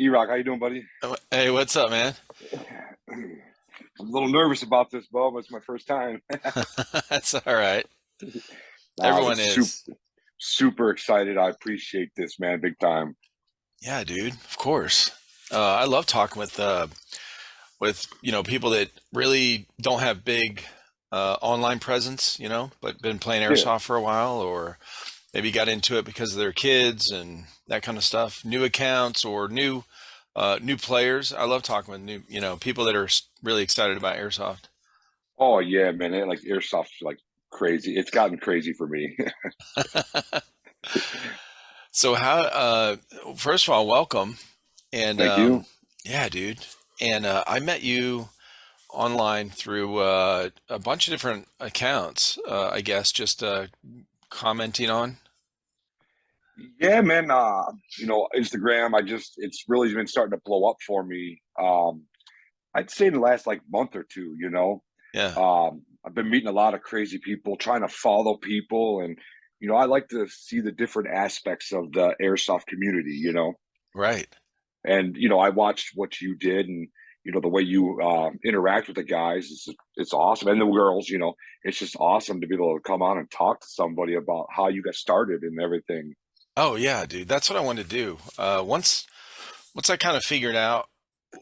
E-Rock, how you doing, buddy? Hey, what's up, man? I'm a little nervous about this, Bob. It's my first time. That's all right. Nah, but Everyone super, is. super excited. I appreciate this, man, big time. Yeah, dude. Of course. I love talking with people that really don't have big online presence, but been playing Yeah. airsoft for a while, or maybe got into it because of their kids and that kind of stuff. New accounts or new players. I love talking with new, people that are really excited about airsoft. Oh yeah, man. Like airsoft's like crazy. It's gotten crazy for me. So how? First of all, welcome. And Thank you. yeah, dude. And I met you online through a bunch of different accounts, I guess, just commenting on. Yeah, man. Instagram. It's really been starting to blow up for me. I'd say in the last like month or two. Yeah, I've been meeting a lot of crazy people, trying to follow people, and I like to see the different aspects of the airsoft community. right. And I watched what you did, and the way you interact with the guys it's awesome, and the girls. It's just awesome to be able to come on and talk to somebody about how you got started and everything. Oh yeah, dude. That's what I wanted to do. Once I kind of figured out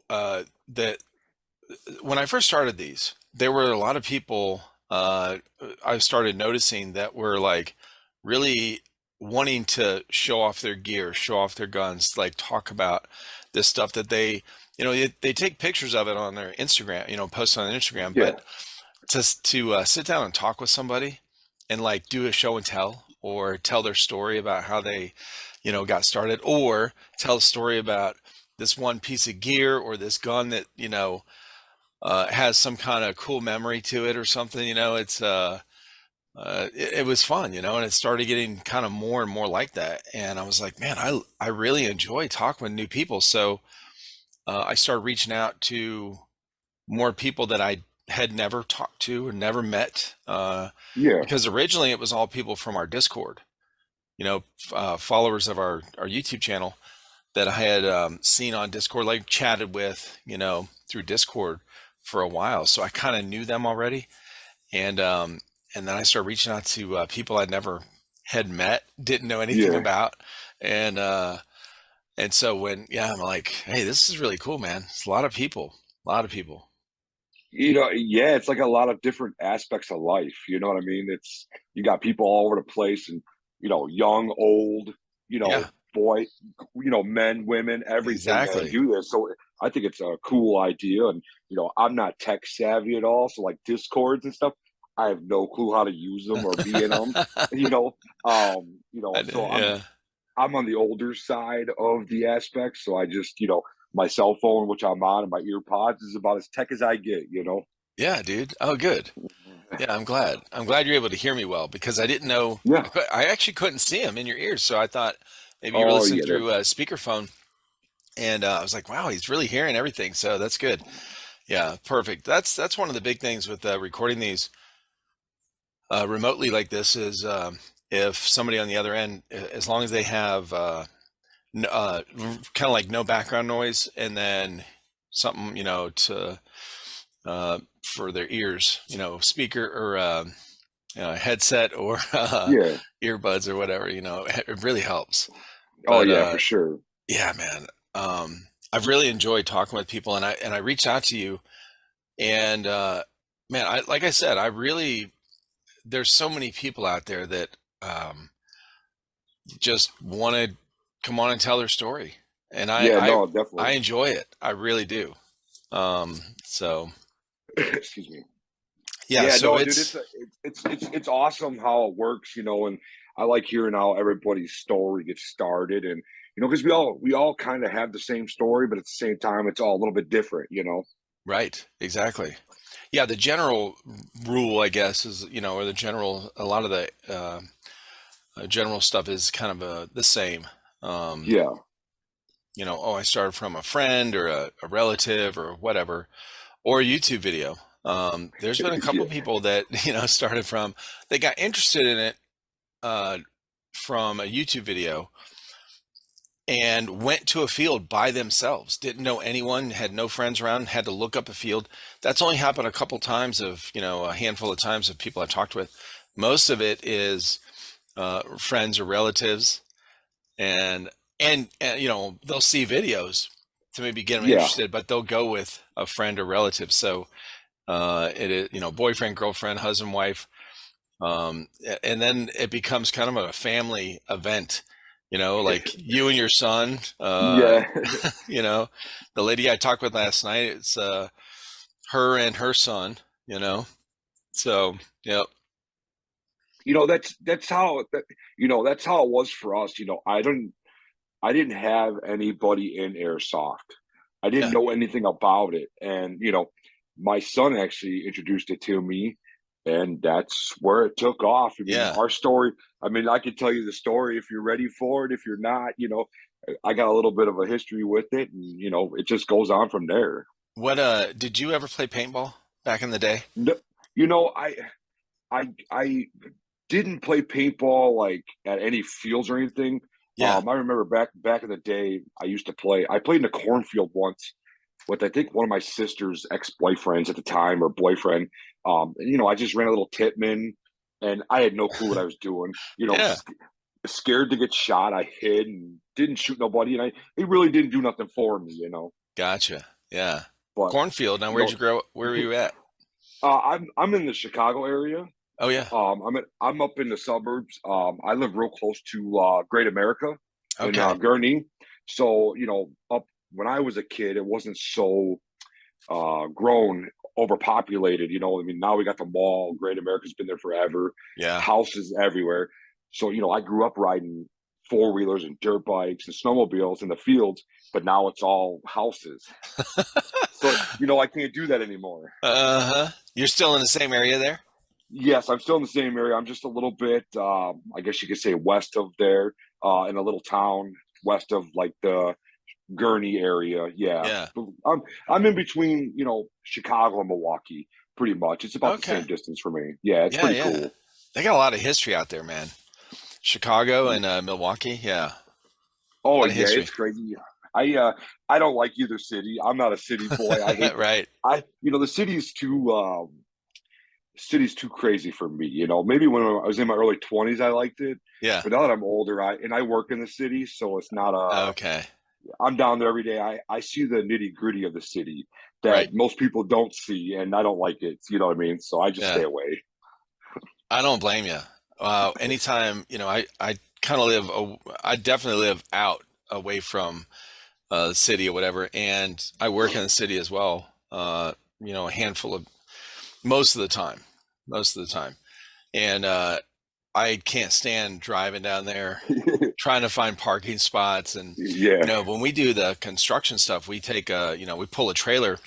that when I first started these, there were a lot of people I started noticing that were like really wanting to show off their gear, show off their guns, like talk about this stuff that they take pictures of it on their Instagram, post on Instagram, Yeah, but to sit down and talk with somebody and like do a show and tell or tell their story about how they, got started, or tell a story about this one piece of gear or this gun that, has some kind of cool memory to it or something. It was fun, and it started getting kind of more and more like that. And I was like, man, I really enjoy talking with new people. So I started reaching out to more people that I had never talked to or never met, yeah, because originally it was all people from our Discord, followers of our YouTube channel that I had seen on Discord, like chatted with, through Discord for a while. So I kind of knew them already, and and then I started reaching out to people I'd never had met, didn't know anything yeah. about, and so I'm like, hey, this is really cool, man. It's a lot of people. Yeah, it's like a lot of different aspects of life. You know what I mean? It's you got people all over the place, and young, old, Yeah, boy, men, women, everything that exactly. do this. So I think it's a cool idea, and I'm not tech savvy at all, so like Discords and stuff, I have no clue how to use them or be in them. You know, so Yeah. I'm on the older side of the aspect, so I just my cell phone, which I'm on, and my ear pods is about as tech as I get. Yeah, dude. Oh, good. Yeah, I'm glad. I'm glad you're able to hear me well because I didn't know Yeah. I actually couldn't see them in your ears, so I thought maybe you were Oh listening yeah. through a speakerphone, and I was like, wow, he's really hearing everything, so that's good. Yeah, perfect. That's one of the big things with recording these remotely like this is if somebody on the other end, as long as they have kind of like no background noise, and then something to for their ears, speaker or headset or Yeah. earbuds or whatever, it really helps. Oh But yeah, for sure. yeah, man, I've really enjoyed talking with people, and I reached out to you, and man, like I said, I really there's so many people out there that um, just want to come on and tell their story, and Yeah, no, definitely. I enjoy it. I really do. So Excuse me. yeah, Yeah, so no, dude, it's it's awesome how it works, and I like hearing how everybody's story gets started, and because we all kind of have the same story, but at the same time, it's all a little bit different. right, exactly. Yeah, the general rule, I guess, is, or a lot of the general stuff is kind of the same. Um, Yeah, oh, I started from a friend or a relative or whatever, or a YouTube video. There's been a couple yeah, people that, started from, they got interested in it uh, from a YouTube video, and went to a field by themselves. Didn't know anyone, had no friends around, had to look up a field. That's only happened a couple times of, a handful of times of people I've talked with. Most of it is friends or relatives, and they'll see videos to maybe get them Yeah. interested, but they'll go with a friend or relative. So it is, boyfriend, girlfriend, husband, wife, and then it becomes kind of a family event. Like you and your son. Yeah. You know, the lady I talked with last night, it's her and her son. So yeah, That's how that's how it was for us. I didn't have anybody in airsoft. I didn't yeah, know anything about it. And, my son actually introduced it to me, and that's where it took off. I mean, yeah. our story, I mean, I could tell you the story if you're ready for it. If you're not, I got a little bit of a history with it, and, it just goes on from there. What did you ever play paintball back in the day? No, I didn't play paintball like at any fields or anything. Yeah. I remember back in the day, I used to play. I played in a cornfield once with I think one of my sister's ex boyfriends at the time or boyfriend. And, I just ran a little Titman, and I had no clue what I was doing. Yeah. Scared to get shot. I hid and didn't shoot nobody, and it really didn't do nothing for me. Gotcha. Yeah. But Cornfield. Now, you where'd you know, grow up? Where were you at? I'm in the Chicago area. Oh yeah. I'm up in the suburbs. I live real close to Great America in Okay. Gurnee. So, up when I was a kid, it wasn't so grown, overpopulated. I mean, now we got the mall. Great America's been there forever, Yeah. houses everywhere. So, I grew up riding four wheelers and dirt bikes and snowmobiles in the fields, but now it's all houses. So, I can't do that anymore. Uh-huh. You're still in the same area there? Yes, I'm still in the same area. I'm just a little bit, I guess you could say, west of there, in a little town west of like the Gurney area. Yeah, Yeah. I'm in between, Chicago and Milwaukee, pretty much. It's about the same Okay. distance for me. Yeah, it's Yeah, pretty yeah. cool. They got a lot of history out there, man. Chicago and Milwaukee. Yeah. A Oh lot of yeah, history. it's crazy. I don't like either city. I'm not a city boy. I hate Right. the city's too crazy for me. Maybe when I was in my early 20s, I liked it, Yeah. but now that I'm older, I work in the city, so it's not a. Okay. I'm down there every day. I see the nitty gritty of the city that Right. most people don't see, and I don't like it. You know what I mean? So I just stay Yeah. away. I don't blame you. Anytime, I kind of I definitely live out away from the city or whatever, and I work in the city as well. A handful of most of the time, and I can't stand driving down there trying to find parking spots. And Yeah, when we do the construction stuff, we take we pull a trailer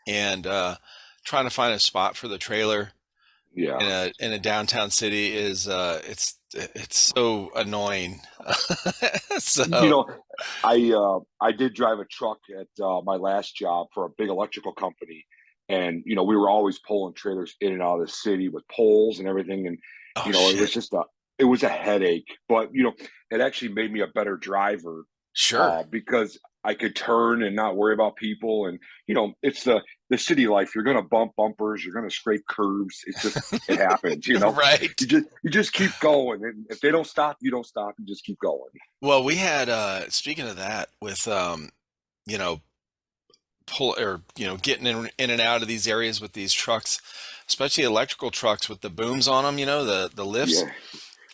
and trying to find a spot for the trailer yeah. in a downtown city is it's so annoying. You So know, I did drive a truck at my last job for a big electrical company, and we were always pulling trailers in and out of the city with poles and everything, and oh it was shit. just a headache. But it actually made me a better driver, Sure. because I could turn and not worry about people, and it's the city life. You're gonna bump bumpers, you're gonna scrape curbs. It's just it happens. Right. You just keep going, and if they don't stop, you don't stop. You just keep going. Well, we had speaking of that with you know pull or getting in and out of these areas with these trucks, especially electrical trucks with the booms on them, the lifts.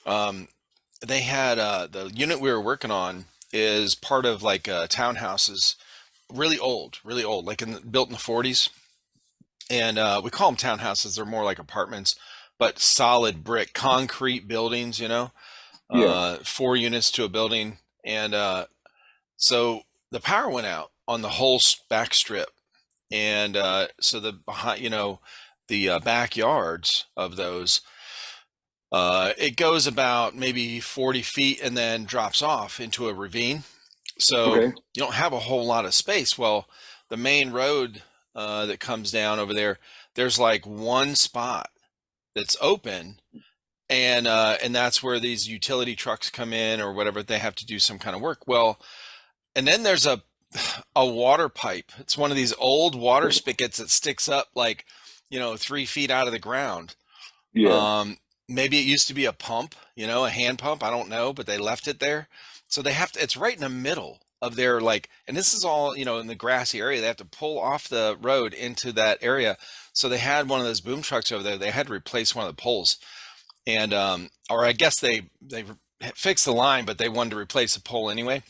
Yeah. Um, they had the unit we were working on is part of like townhouses, really old, like built in the 40s. And we call them townhouses. They're more like apartments, but solid brick, concrete buildings, Yeah. 4 units to a building. And so the power went out on the whole back strip. And so the behind, the backyards of those, it goes about maybe 40 feet and then drops off into a ravine. So Okay. you don't have a whole lot of space. Well, the main road that comes down over there, there's like one spot that's open, and that's where these utility trucks come in or whatever. They have to do some kind of work. Well, and then there's a water pipe. It's one of these old water spigots that sticks up like, 3 feet out of the ground. Yeah. Um, Maybe it used to be a pump, a hand pump. I don't know, but they left it there. So they have to, it's right in the middle of their like, and this is all, in the grassy area. They have to pull off the road into that area. So they had one of those boom trucks over there. They had to replace one of the poles. And, or I guess they fixed the line, but they wanted to replace the pole anyway.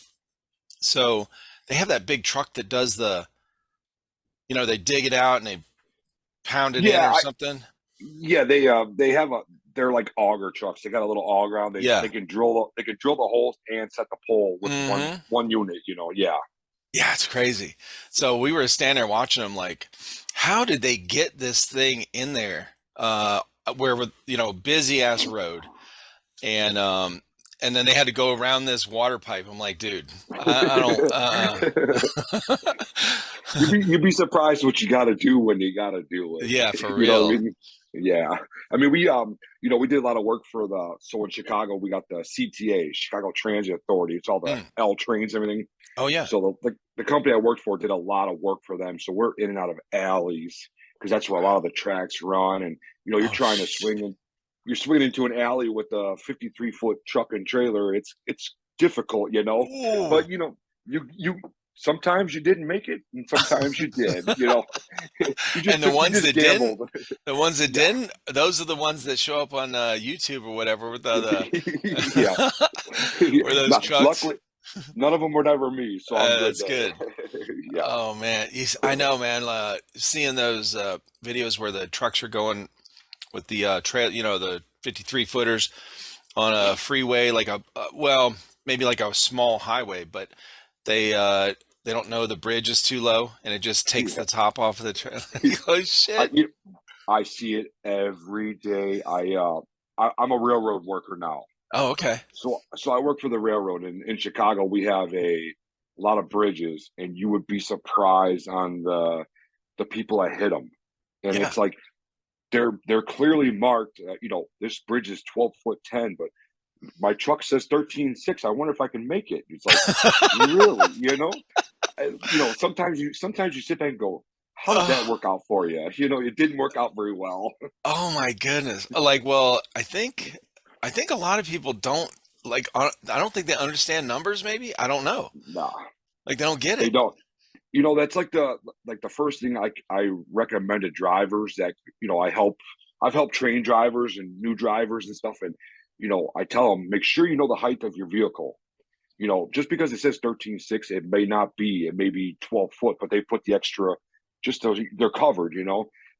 So they have that big truck that does they dig it out and they pound it in Yeah, or something. yeah, they have they're like auger trucks. They got a little auger on. They Yeah. can drill the holes and set the pole with Hmm. one unit. Yeah. Yeah, it's crazy. So we were standing there watching them like, how did they get this thing in there? Where with, busy ass road. And then they had to go around this water pipe. I'm like, dude, I don't You'd be surprised what you got to do when you got to do it. Yeah, for You know what I real. mean? Yeah. I mean, we did a lot of work for so in Chicago, we got the CTA, Chicago Transit Authority. It's all the Mm. L trains, everything. Oh yeah. So the company I worked for did a lot of work for them. So we're in and out of alleys because that's where a lot of the tracks run. And, you're Oh trying to shit. you're swinging into an alley with a 53-foot truck and trailer. It's difficult. Ooh. But, you sometimes you didn't make it and sometimes you did. You just And the took you ones just that didn't, gambled. the ones that Yeah. didn't, those are the ones that show up on YouTube or whatever with Yeah. where those Not, trucks. luckily, none of them were ever me, so I'm good That's there. good. Yeah. Oh man, I know, man. Seeing those videos where the trucks are going with the trail, the 53 footers on a freeway, like well, maybe like a small highway, but they uh, they don't know the bridge is too low, and it just takes Yeah. the top off of the trailer. You go, I, shit. you, I see it every day. I'm a railroad worker now. Oh, okay. So I work for the railroad in Chicago. We have a lot of bridges, and you would be surprised on the people that hit them. And Yeah. it's like they're clearly marked. This bridge is 12 foot 10, but my truck says 13.6. I wonder if I can make it. It's like, really, sometimes you sit there and go, how did that Oh, work out for you? It didn't work out very well. oh my goodness. Like, well, I think a lot of people don't like. I don't think they understand numbers. Maybe I don't know. Nah, Like they don't get they it. don't. That's like the first thing I recommend to drivers that I've helped train drivers and new drivers and stuff, and I tell them make sure you know the height of your vehicle. Just because it says 13.6, it may not be. It may be 12 foot, but they put the extra just so they're covered.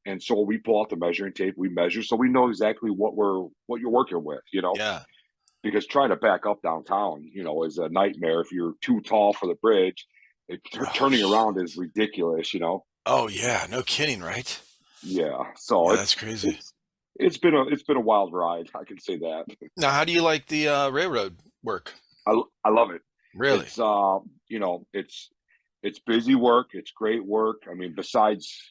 And so we pull out the measuring tape, we measure, so we know exactly what you're working with. Yeah. Because trying to back up downtown, is a nightmare if you're too tall for the bridge. Oh, Turning around is ridiculous. oh yeah. No kidding, right? Yeah, so Yeah, that's it's crazy. it's it's been a wild ride. I can say that. Now, how do you like the railroad work? I love it. Really? It's it's busy work. It's great work. I mean, besides,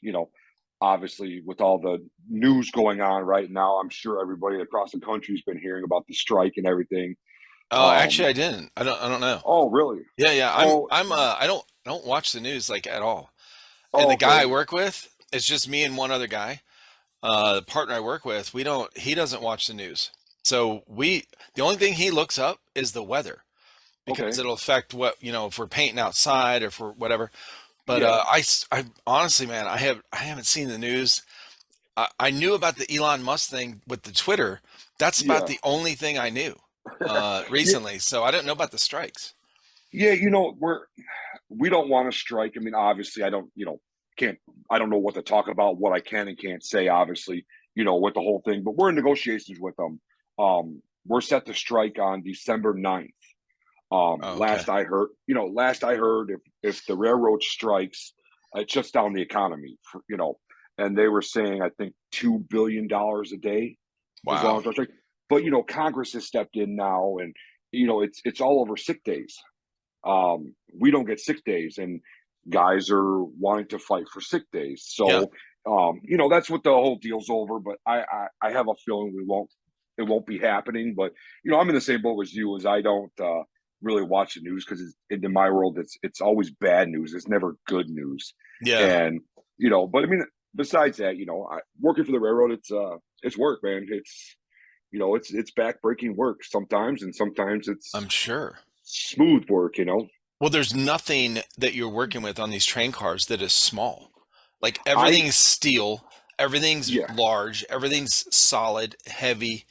obviously with all the news going on right now, I'm sure everybody across the country's been hearing about the strike and everything. Actually, Um, I didn't. I don't know. oh, really? Yeah, yeah. Oh, I don't watch the news like at all. And oh, the guy I okay. work with, it's just me and one other guy. The partner I work with, he doesn't watch the news. So the only thing he looks up is the weather because Okay. it'll affect what, if we're painting outside or for whatever. But Yeah. I honestly, man, I haven't seen the news. I knew about the Elon Musk thing with the Twitter. That's about Yeah. the only thing I knew Yeah. recently. So I didn't know about the strikes. Yeah. We don't want to strike. I mean, obviously, I don't, can't, I don't know what to talk about, what I can and can't say, obviously, with the whole thing, but we're in negotiations with them. We're set to strike on December 9th. Oh, okay. Last I heard, if the railroad strikes, it shuts down the economy, and they were saying, I think, $2 billion a day as long Wow. as I strike. But, Congress has stepped in now and, it's all over sick days. We don't get sick days, and guys are wanting to fight for sick days. Yeah. So, that's what the whole deal's over. But I have a feeling we won't. it won't be happening. But I'm in the same boat as you. As I don't really watch the news because in my world, it's always bad news. It's never good news. Yeah, And but I mean, besides that, working for the railroad, it's work, man. It's backbreaking work sometimes, and sometimes it's I'm sure. smooth work. Well, there's nothing that you're working with on these train cars that is small. Like I everything's steel, everything's Yeah. large, everything's solid, heavy.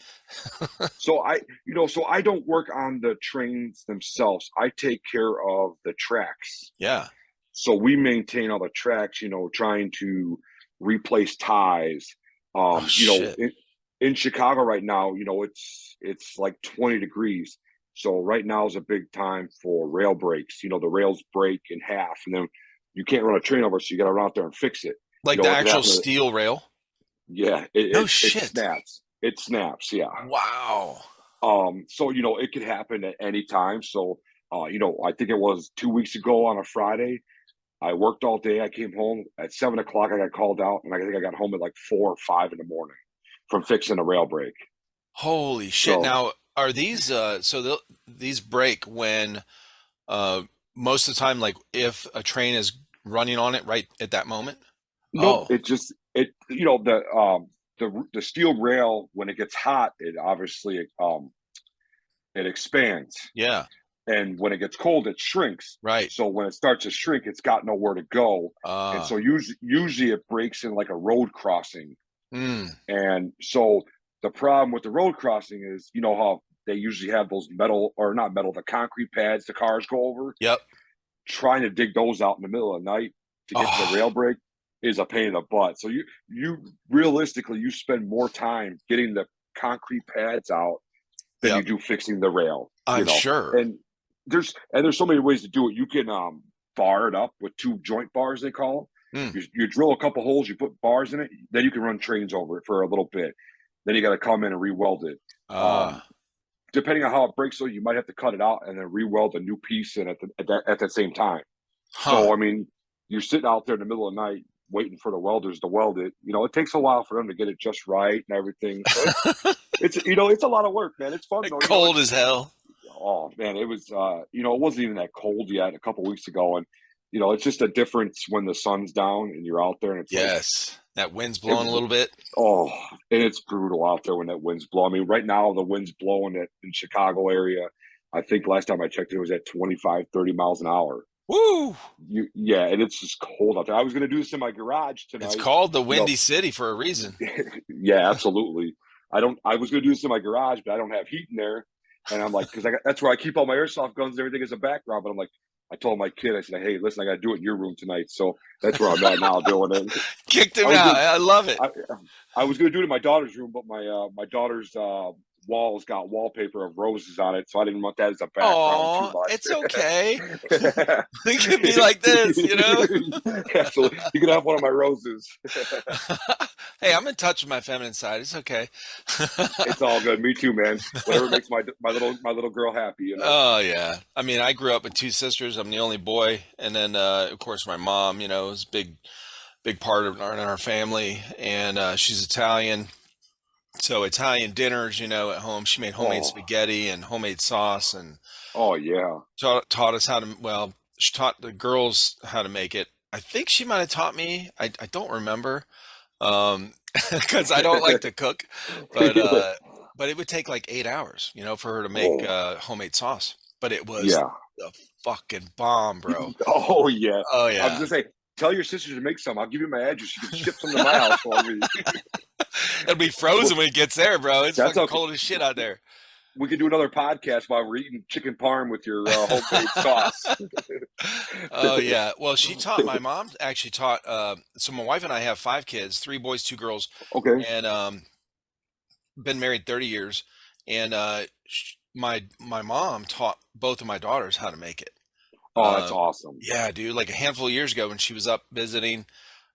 So I don't work on the trains themselves. I take care of the tracks. Yeah. So we maintain all the tracks, trying to replace ties. Oh Um, you know, shit. in, in Chicago right now, it's like 20 degrees. So right now is a big time for rail breaks. The rails break in half, and then you can't run a train over, so you got to run out there and fix it. Like the It could actual happen. steel rail? Yeah, No it shit. snaps. It snaps. Yeah. Wow. So it could happen at any time. So I think it was 2 weeks ago on a Friday. I worked all day. I came home at 7 o'clock. I got called out, and I think I got home at like 4 or 5 in the morning from fixing a rail break. Holy shit. So Now, are these these break when uh most of the time, like if a train is running on it right at that moment? nope, Oh, the steel rail, when it gets hot, it obviously it expands, yeah. and when it gets cold, it shrinks. Right. So when it starts to shrink, it's got nowhere to go, and Uh so usually it breaks in like a road crossing. mm, And so the problem with the road crossing is, how they usually have those metal, or not metal, the concrete pads the cars go over. yep. Trying to dig those out in the middle of the night to get to the rail Oh, break is a pain in the butt. So you realistically, you spend more time getting the concrete pads out than you yep. do fixing the rail. I'm sure. And there's so many ways to do it. You can bar it up with two joint bars, they call Mm, them. You drill a couple holes, you put bars in it, then you can run trains over it for a little bit. Then you got to come in and re-weld it. uh, Um, Depending on how it breaks, so you might have to cut it out and then re-weld a new piece in at the same time. huh. So I mean, you're sitting out there in the middle of the night waiting for the welders to weld it. It takes a while for them to get it just right and everything. So it's a lot of work, man. It's fun though. Cold as hell. Oh man, it was it wasn't even that cold yet a couple weeks ago, and it's just a difference when the sun's down and you're out there, and it's like Yes. That wind's it blowing a little bit. oh, and it's brutal out there when that wind's blowing. I mean, right now the wind's blowing in Chicago area. I think last time I checked, it was at 25, 30 miles an hour. Woo! Yeah, and it's just cold out there. I was going to do this in my garage It's tonight. called the You know, Windy City for a reason. yeah, absolutely. I was going to do this in my garage, but I don't have heat in there, and I'm like, because that's where I keep all my airsoft guns and everything as a background. But I'm like, I told my kid, I said, hey, listen, I got to do it in your room tonight. So that's where I'm at now doing it. Kicked I him was out. gonna I love it. I, I was gonna do it in my daughter's room, but my daughter's walls got wallpaper of roses on it, so I didn't want that as a background too Oh, it's much. okay. It could be like this, you know? Absolutely, you can have one of my roses. Hey, I'm in touch with my feminine side. It's okay. It's all good. Me too, man. Whatever makes my little girl happy. Oh yeah. I mean, I grew up with two sisters. I'm the only boy, and then of course my mom, is a big part of our family, and she's Italian. So Italian dinners, at home. She made homemade Oh, spaghetti and homemade sauce, and oh yeah. taught us how to. Well, she taught the girls how to make it. I think she might have taught me. I don't remember, because I don't like to cook, but it would take like 8 hours, for her to make Oh homemade sauce. But it was yeah. the fucking bomb, bro. Oh yeah. Oh I was yeah. gonna say, tell your sister to make some. I'll give you my address. You can ship some to my house for me. It'll be frozen Well, when it gets there, bro. It's that's fucking okay. cold as shit out there. We could do another podcast while we're eating chicken parm with your homemade sauce. Oh yeah. Well, my mom actually taught so my wife and I have five kids, three boys, two girls, Okay. and been married 30 years, and my mom taught both of my daughters how to make it. Oh, that's Uh, awesome. yeah, dude, like a handful of years ago when she was up visiting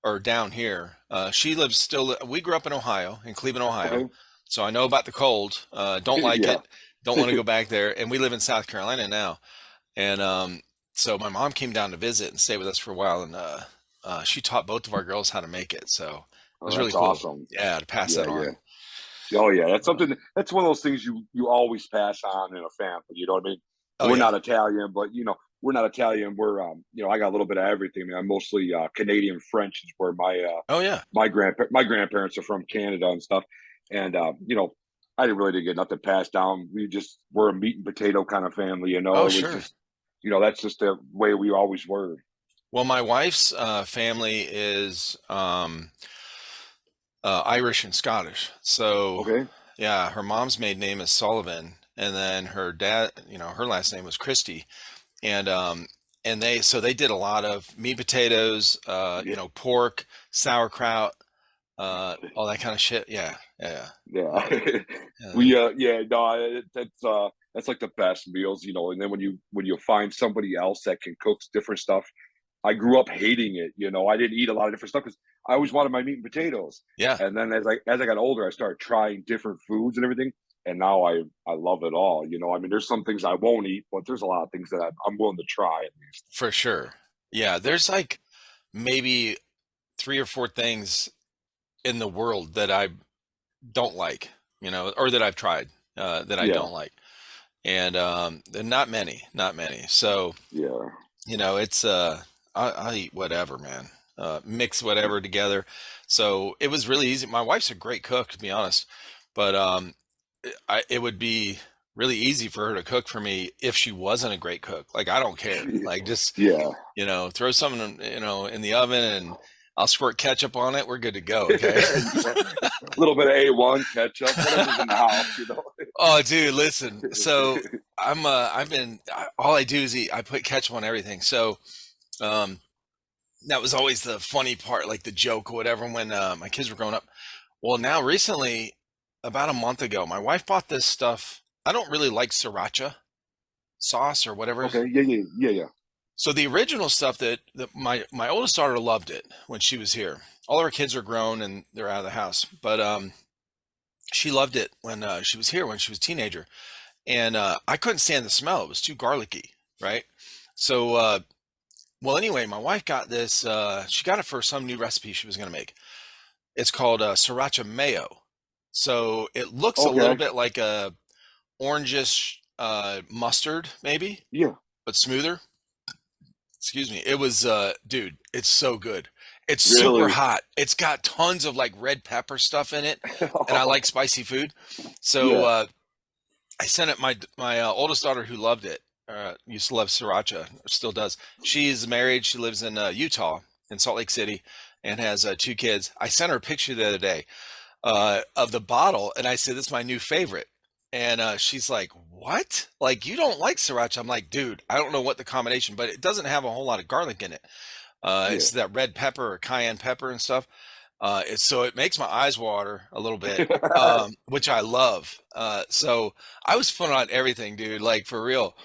or down here. She lives still we grew up in Ohio, in Cleveland, Ohio. Okay. So I know about the cold. Don't like Yeah. it. Don't want to go back there. And we live in South Carolina now. And so my mom came down to visit and stay with us for a while, and she taught both of our girls how to make it. So it Oh, was really that's cool. awesome. Yeah, to pass Yeah, that yeah. on. Oh yeah, that's something. That's one of those things you always pass on in a family. You know what I mean? Oh We're yeah. not Italian, but we're not Italian. We're I got a little bit of everything. I mean, I'm mostly Canadian French is where Oh yeah. my grandparents are from Canada and stuff. And I didn't really get nothing passed down. We're a meat and potato kind of family. Oh It was sure. just that's just the way we always were. Well, my wife's family is Irish and Scottish. So, Okay. yeah, her mom's maiden name is Sullivan, and then her dad, her last name was Christie, and they did a lot of meat, potatoes, Yeah. pork, sauerkraut, all that kind of shit. Yeah, yeah, Yeah. yeah, We yeah, no, that's like the best meals, and then when you find somebody else that can cook different stuff. I grew up hating it, I didn't eat a lot of different stuff because I always wanted my meat and potatoes. yeah, And then as I got older, I started trying different foods and everything. And now I love it all. I mean, there's some things I won't eat, but there's a lot of things that I'm willing to try at least. for sure. Yeah, there's like maybe three or four things in the world that I don't like, or that I've tried that I Yeah. don't like. And not many, not many. So Yeah. it's I eat whatever, man. Mix whatever together. So it was really easy. My wife's a great cook, to be honest, but it would be really easy for her to cook for me if she wasn't a great cook. Like I don't care. Like just Yeah. throw something in the oven and I'll squirt ketchup on it. We're good to go. Okay. Yeah. A little bit of A1 ketchup, whatever's in the house. Oh, dude, listen. So all I do is eat. I put ketchup on everything. So um, that was always the funny part, like the joke or whatever, when my kids were growing up. Well, now recently, about a month ago, my wife bought this stuff. I don't really like sriracha sauce or whatever. Okay. Yeah. Yeah. Yeah. Yeah. So the original stuff that my oldest daughter loved it when she was here. All our kids are grown and they're out of the house, but she loved it when she was here when she was a teenager. And I couldn't stand the smell. It was too garlicky, right? So, well, anyway, my wife got this. She got it for some new recipe she was going to make. It's called sriracha mayo. So it looks a little Okay. bit like a orangish mustard, maybe, Yeah. but smoother. Excuse me. It was, dude, it's so good. It's super Really. hot. It's got tons of like red pepper stuff in it, and I like spicy food. So Yeah. I sent it my oldest daughter who loved it. Used to love sriracha, still does. She's married. She lives in Utah, in Salt Lake City, and has two kids. I sent her a picture the other day of the bottle, and I said, "This is my new favorite." And she's like, "What? Like you don't like sriracha?" I'm like, "Dude, I don't know what the combination, but it doesn't have a whole lot of garlic in it. Yeah. It's that red pepper or cayenne pepper and stuff." So it makes my eyes water a little bit, which I love. So I was putting on everything, dude, like for real,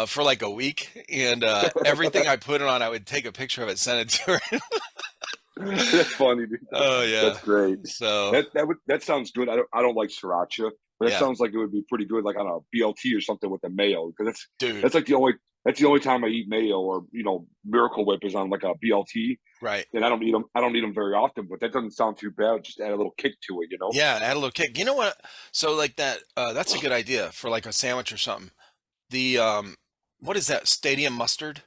for like a week, and everything I put it on, I would take a picture of it, send it to her. That's funny, dude. Oh yeah. That's great. So That sounds good. I don't like sriracha, but that yeah, sounds like it would be pretty good, like on a BLT or something with the mayo. Because dude, that's like the only time I eat mayo or Miracle Whip is on like a BLT, right. and I don't eat them. I don't eat them very often, but that doesn't sound too bad. Just add a little kick to it. Yeah, add a little kick. You know what? So like that, that's a good idea for like a sandwich or something. The what is that? Stadium mustard?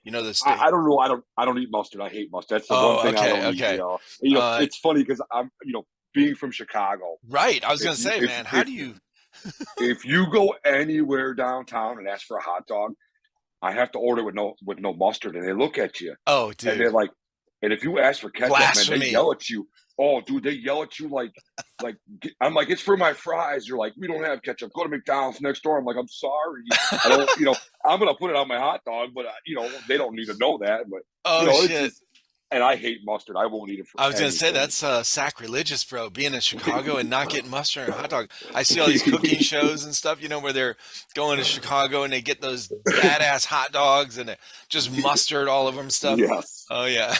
You know the I, state. I don't know. I don't eat mustard. I hate mustard. That's the one Oh, thing I okay, don't eat. okay. Uh, It's funny because I'm being from Chicago. right. I was If gonna you say, if man, how if do you? if you go anywhere downtown and ask for a hot dog, I have to order with no mustard, and they look at you, Oh, and dude, they're like, and if you ask for ketchup, man, they blasphemy. yell at you. Oh, dude, they yell at you like I'm like, it's for my fries. You're like, we don't have ketchup. Go to McDonald's next door. I'm like, I'm sorry, I don't. I'm gonna put it on my hot dog, but they don't need to know that. But Oh it's shit. just, and I hate mustard. I won't eat it for I was gonna say anything. that's sacrilegious, bro. Being in Chicago and not getting mustard and hot dog. I see all these cooking shows and stuff, where they're going to Chicago and they get those badass hot dogs and just mustard all over them stuff. Yes, Oh yeah.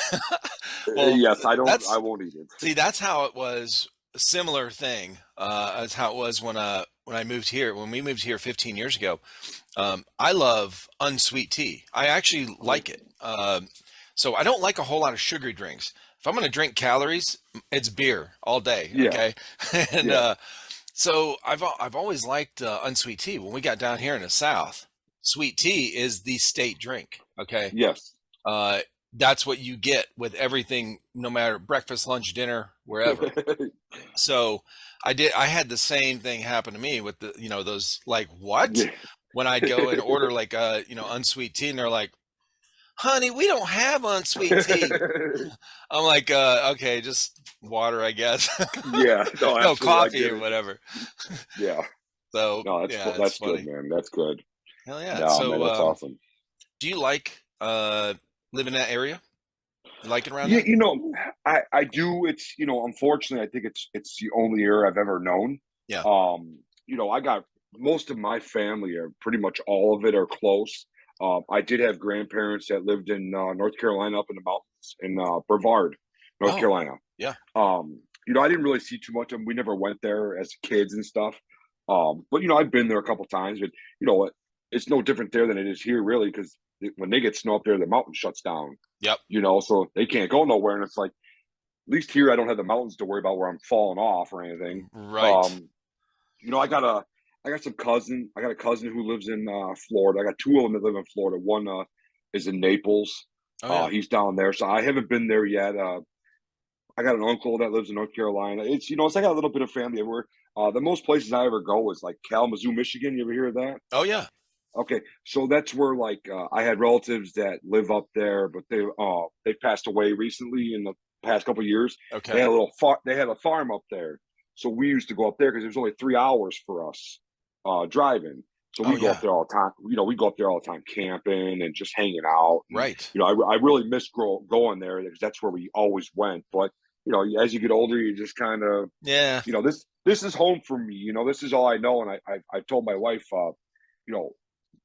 Well, yes. I don't. I that's won't eat it. see, that's how it was. A similar thing as how it was when I moved here. When we moved here 15 years ago, I love unsweet tea. I actually Okay. like it. So I don't like a whole lot of sugary drinks. If I'm going to drink calories, it's beer all day. Yeah, Okay. And yeah, so I've always liked unsweet tea. When we got down here in the South, sweet tea is the state drink. Okay. yes. Uh, that's what you get with everything, no matter breakfast, lunch, dinner, wherever. So I had the same thing happen to me with the, those like, what? Yeah. When I'd go and order like unsweet tea, and they're like, honey, we don't have unsweet tea. I'm like, okay, just water, I guess. Yeah, no, No, absolutely, I coffee get or it. whatever. Yeah, So no, yeah, it's that's good, funny. man. That's good. Hell yeah. No, man, So that's awesome. do you like live in that area? You like it around Yeah, there? I do. It's unfortunately, I think it's the only air I've ever known. Yeah. I got most of my family are pretty much all of it are close. I did have grandparents that lived in North Carolina up in the mountains in Brevard, North Oh, Carolina. yeah. I didn't really see too much of them. We never went there as kids and stuff. But I've been there a couple times, but you know what? It's no different there than it is here, really, because when they get snow up there, the mountain shuts down. Yep. So they can't go nowhere, and it's like at least here I don't have the mountains to worry about where I'm falling off or anything. Right. Um, I got some cousin. I got a cousin who lives in Florida. I got two of them that live in Florida. One is in Naples. Oh yeah. He's down there, so I haven't been there yet. I got an uncle that lives in North Carolina. It's I got a little bit of family everywhere. The most places I ever go is like Kalamazoo, Michigan. You ever hear of that? Oh yeah. Okay, so that's where like I had relatives that live up there, but they passed away recently in the past couple of years. They Okay. had a little they had a farm up there, so we used to go up there because it was only 3 hours for us driving. So Oh we go up yeah. there all the time. We go up there all the time camping and just hanging out. And Right. I really miss going there because that's where we always went. But as you get older, you just kind of Yeah. this is home for me. This is all I know. And I've told my wife, you know,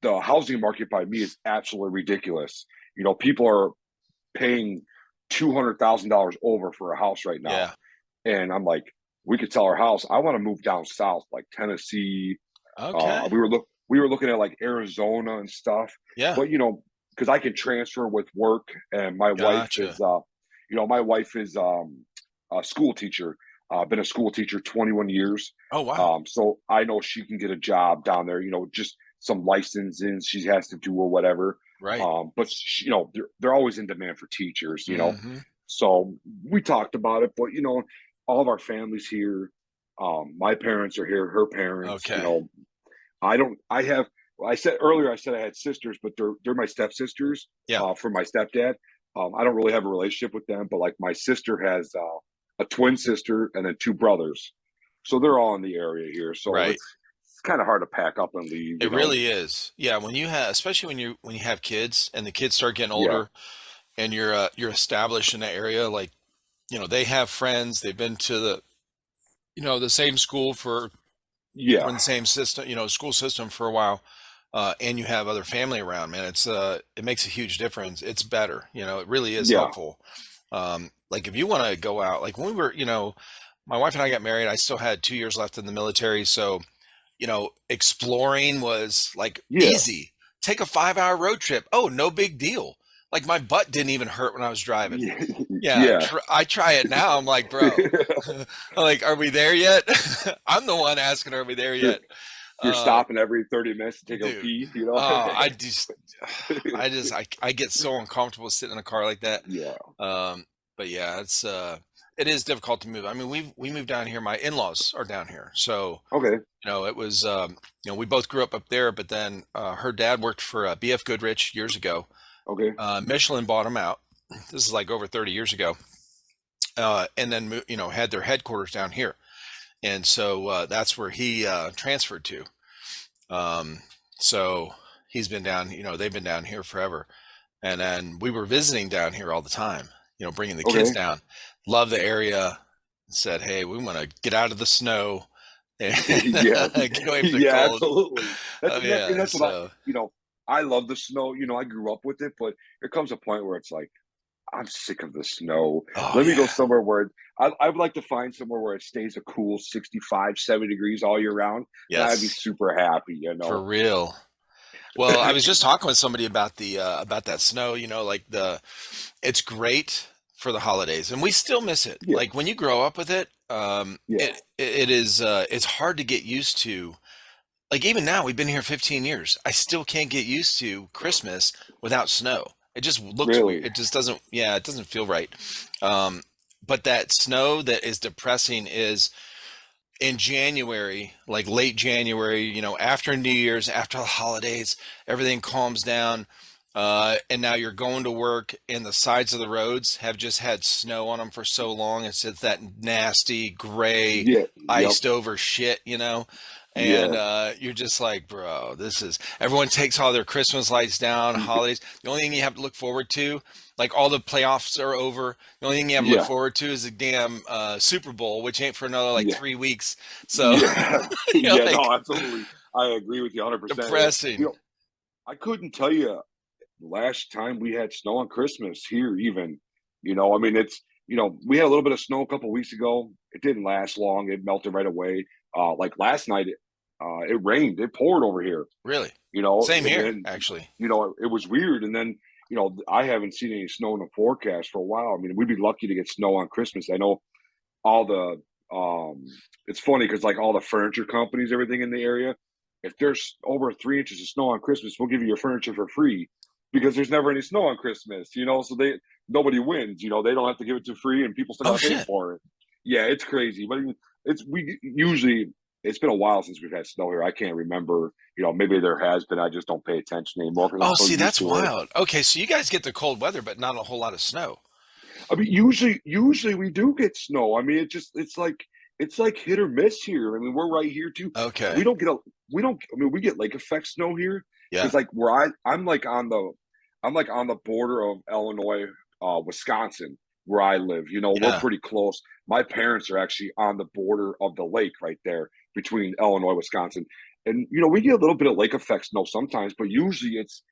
the housing market by me is absolutely ridiculous. People are paying $200,000 over for a house right now, Yeah. and I'm like, we could sell our house. I want to move down south, like Tennessee. Okay. We were looking at like Arizona and stuff, Yeah. but because I can transfer with work, and Gotcha. my wife is a school teacher. Been a school teacher 21 years. Oh wow. So I know she can get a job down there. Just some licensing she has to do or whatever. Right. But they're always in demand for teachers. Mm-hmm. So we talked about it, but all of our families here. My parents are here. Her parents. Okay. I don't. I have. I said earlier. I said I had sisters, but they're my stepsisters. Yeah. From my stepdad. I don't really have a relationship with them, but like my sister has a twin sister and then two brothers, so they're all in the area here. So Right. it's kind of hard to pack up and leave. It really is. Yeah, when you have, especially when you have kids and the kids start getting Yeah. older and you're established in that area, like, they have friends, they've been to the same school for or Yeah. in the same system, school system for a while, and you have other family around, man, it makes a huge difference. It's better, it really is Yeah. helpful. Like if you want to go out, like when we were, my wife and I got married, I still had 2 years left in the military, so exploring was like Yeah. easy. Take a 5 hour road trip. Oh, no big deal. Like my butt didn't even hurt when I was driving. Yeah. Yeah, Yeah. I try it now. I'm like, bro, I'm like, are we there yet? I'm the one asking, are we there you're yet? you're Uh, stopping every 30 minutes to take a dude, pee. I get so uncomfortable sitting in a car like that. Yeah. Um, but yeah, it is difficult to move. I mean, we moved down here. My in-laws are down here, so Okay. it was, we both grew up there, but then her dad worked for BF Goodrich years ago. Okay. Michelin bought him out. This is like over 30 years ago. And then, had their headquarters down here. And so that's where he transferred to. Um, so he's been down, they've been down here forever. And then we were visiting down here all the time, bringing the kids Okay. down. Love the area. Said, hey, we want to get out of the snow and Yeah. get away from the Yeah, cold. absolutely. Oh yeah. That's what So I love the snow. I grew up with it, but there comes a point where it's like, I'm sick of the snow. oh Let me go yeah, somewhere where I would like to find somewhere where it stays a cool 65, 70 degrees all year round. And I'd be yes, super happy. for real. Well, I was just talking with somebody about that snow, like it's great for the holidays and we still miss it. Yeah, Like when you grow up with it, yeah, it is it's hard to get used to. Like even now, we've been here 15 years. I still can't get used to Christmas without snow. It just looks weird. really. It just doesn't, yeah, it doesn't feel right. Um, but that snow that is depressing is in January, like late January, after New Year's, after the holidays, everything calms down. And now you're going to work, and the sides of the roads have just had snow on them for so long. It's that nasty, gray, Yeah, yep, iced over shit, And yeah, you're just like, bro, this is. Everyone takes all their Christmas lights down, holidays. The only thing you have to look forward to, like all the playoffs are over. The only thing you have to look yeah, forward to is the damn Super Bowl, which ain't for another like yeah, 3 weeks. So yeah, you're yeah. No, like absolutely. I agree with you 100%. depressing. I couldn't tell you last time we had snow on Christmas here, even. I mean, we had a little bit of snow a couple weeks ago. It didn't last long. It melted right away. Like last night, it rained. It poured over here. Really. You know, Same and here, then actually. it was weird. And then I haven't seen any snow in the forecast for a while. I mean, we'd be lucky to get snow on Christmas. I know all the it's funny because like all the furniture companies, everything in the area, if there's over 3 inches of snow on Christmas, we'll give you your furniture for free because there's never any snow on Christmas, so nobody wins, they don't have to give it to free and people still Oh gotta pay shit. for it. Yeah, it's crazy. But it's we usually it's been a while since we've had snow here. I can't remember, maybe there has been. I just don't pay attention anymore because I'm Oh, so see, used that's to it. wild. Okay, so you guys get the cold weather, but not a whole lot of snow. I mean, usually we do get snow. I mean, it's like hit or miss here. I mean, we're right here too. We Okay. don't get a we don't. I mean, we get lake effect snow here Yeah. because like I'm like on the border of Illinois, Wisconsin, where I live. We're Yeah. pretty close. My parents are actually on the border of the lake right there between Illinois, Wisconsin, and we get a little bit of lake effect snow sometimes, but usually it's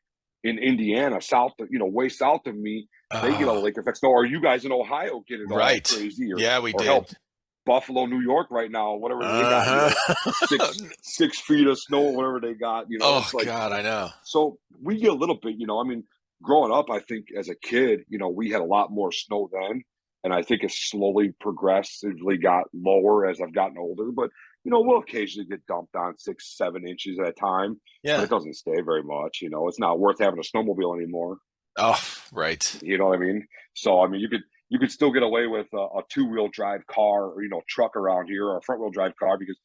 in Indiana, south, way south of me, they get a Oh, lake effect snow. Or you guys in Ohio get it all right. crazy, or Yeah, we or help did. Buffalo, New York right now, whatever they got, Uh-huh. 6 feet of snow, whatever they got. Oh It's like God, I know. so we get a little bit. I mean, growing up, I think as a kid, we had a lot more snow then, and I think it's slowly progressively got lower as I've gotten older. But we'll occasionally get dumped on 6, 7 inches at a time, but Yeah. it doesn't stay very much. It's not worth having a snowmobile anymore. Oh, right. You know what I mean? So I mean, you could still get away with a two-wheel drive car or truck around here or a front-wheel drive car because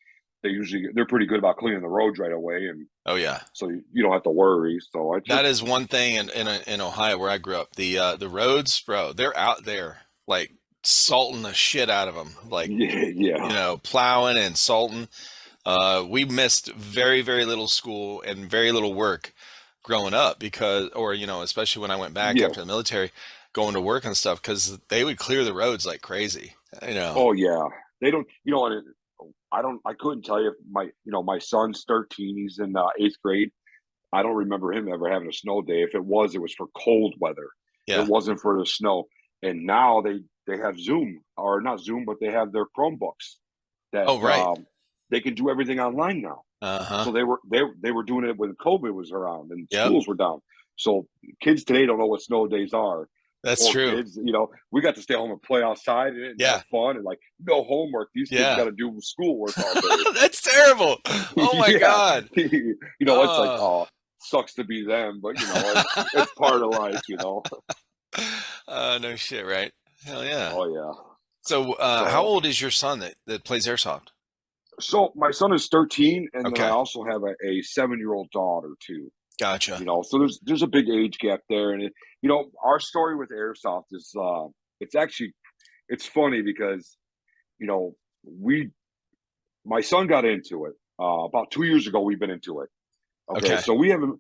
they're pretty good about cleaning the roads right away, and Oh yeah. so you don't have to worry. So I That just is one thing in Ohio where I grew up. The roads, bro, they're out there like salting the shit out of them, like yeah, yeah, plowing and salting. We missed very, very little school and very little work growing up because, or, especially when I went back yeah. after the military, going to work and stuff, because they would clear the roads like crazy, Oh yeah. They don't. And I don't. I couldn't tell you if my son's 13. He's in eighth grade. I don't remember him ever having a snow day. If it was for cold weather. It Yeah. wasn't for the snow. And now they have Zoom, or not Zoom, but they have their Chromebooks that Oh, right. they can do everything online now. Uh-huh. So they were doing it when COVID was around and Yep. schools were down. So kids today don't know what snow days are. That's Poor true. kids, we got to stay home and play outside and have Yeah. fun and like no homework. These kids got Yeah. to do schoolwork all day. That's terrible. Oh my Yeah, God. it's like, Oh. oh, sucks to be them, but it's part of life. No shit, right? Hell yeah. Oh yeah. So, how So old is your son that plays airsoft? so my son is 13, and then I Okay. also have a 7-year-old daughter too. Gotcha. So there's a big age gap there, and our story with airsoft is it's actually it's funny because you know we my son got into it about 2 years ago. We've been into it. Okay, Okay. so we haven't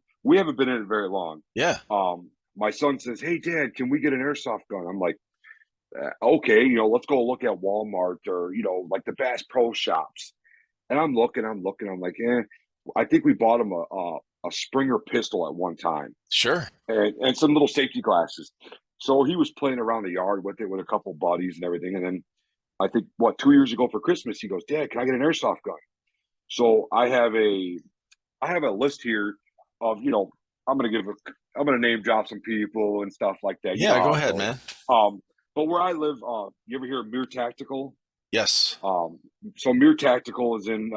been in it very long. Yeah. My son says, "Hey, Dad, can we get an airsoft gun?" I'm like, "Okay, let's go look at Walmart or like the Bass Pro Shops." And I'm looking, I'm like, I think we bought him a Springer pistol at one time Sure. and some little safety glasses. So he was playing around the yard with it with a couple buddies and everything. And then I think 2 years ago for Christmas, he goes, "Dad, can I get an airsoft gun?" So I have a list here of, I'm gonna name drop some people and stuff like that. You know Yeah, go how it ahead, goes. man. But where I live, you ever hear of Mere Tactical? Yes. Um, so Mere Tactical is in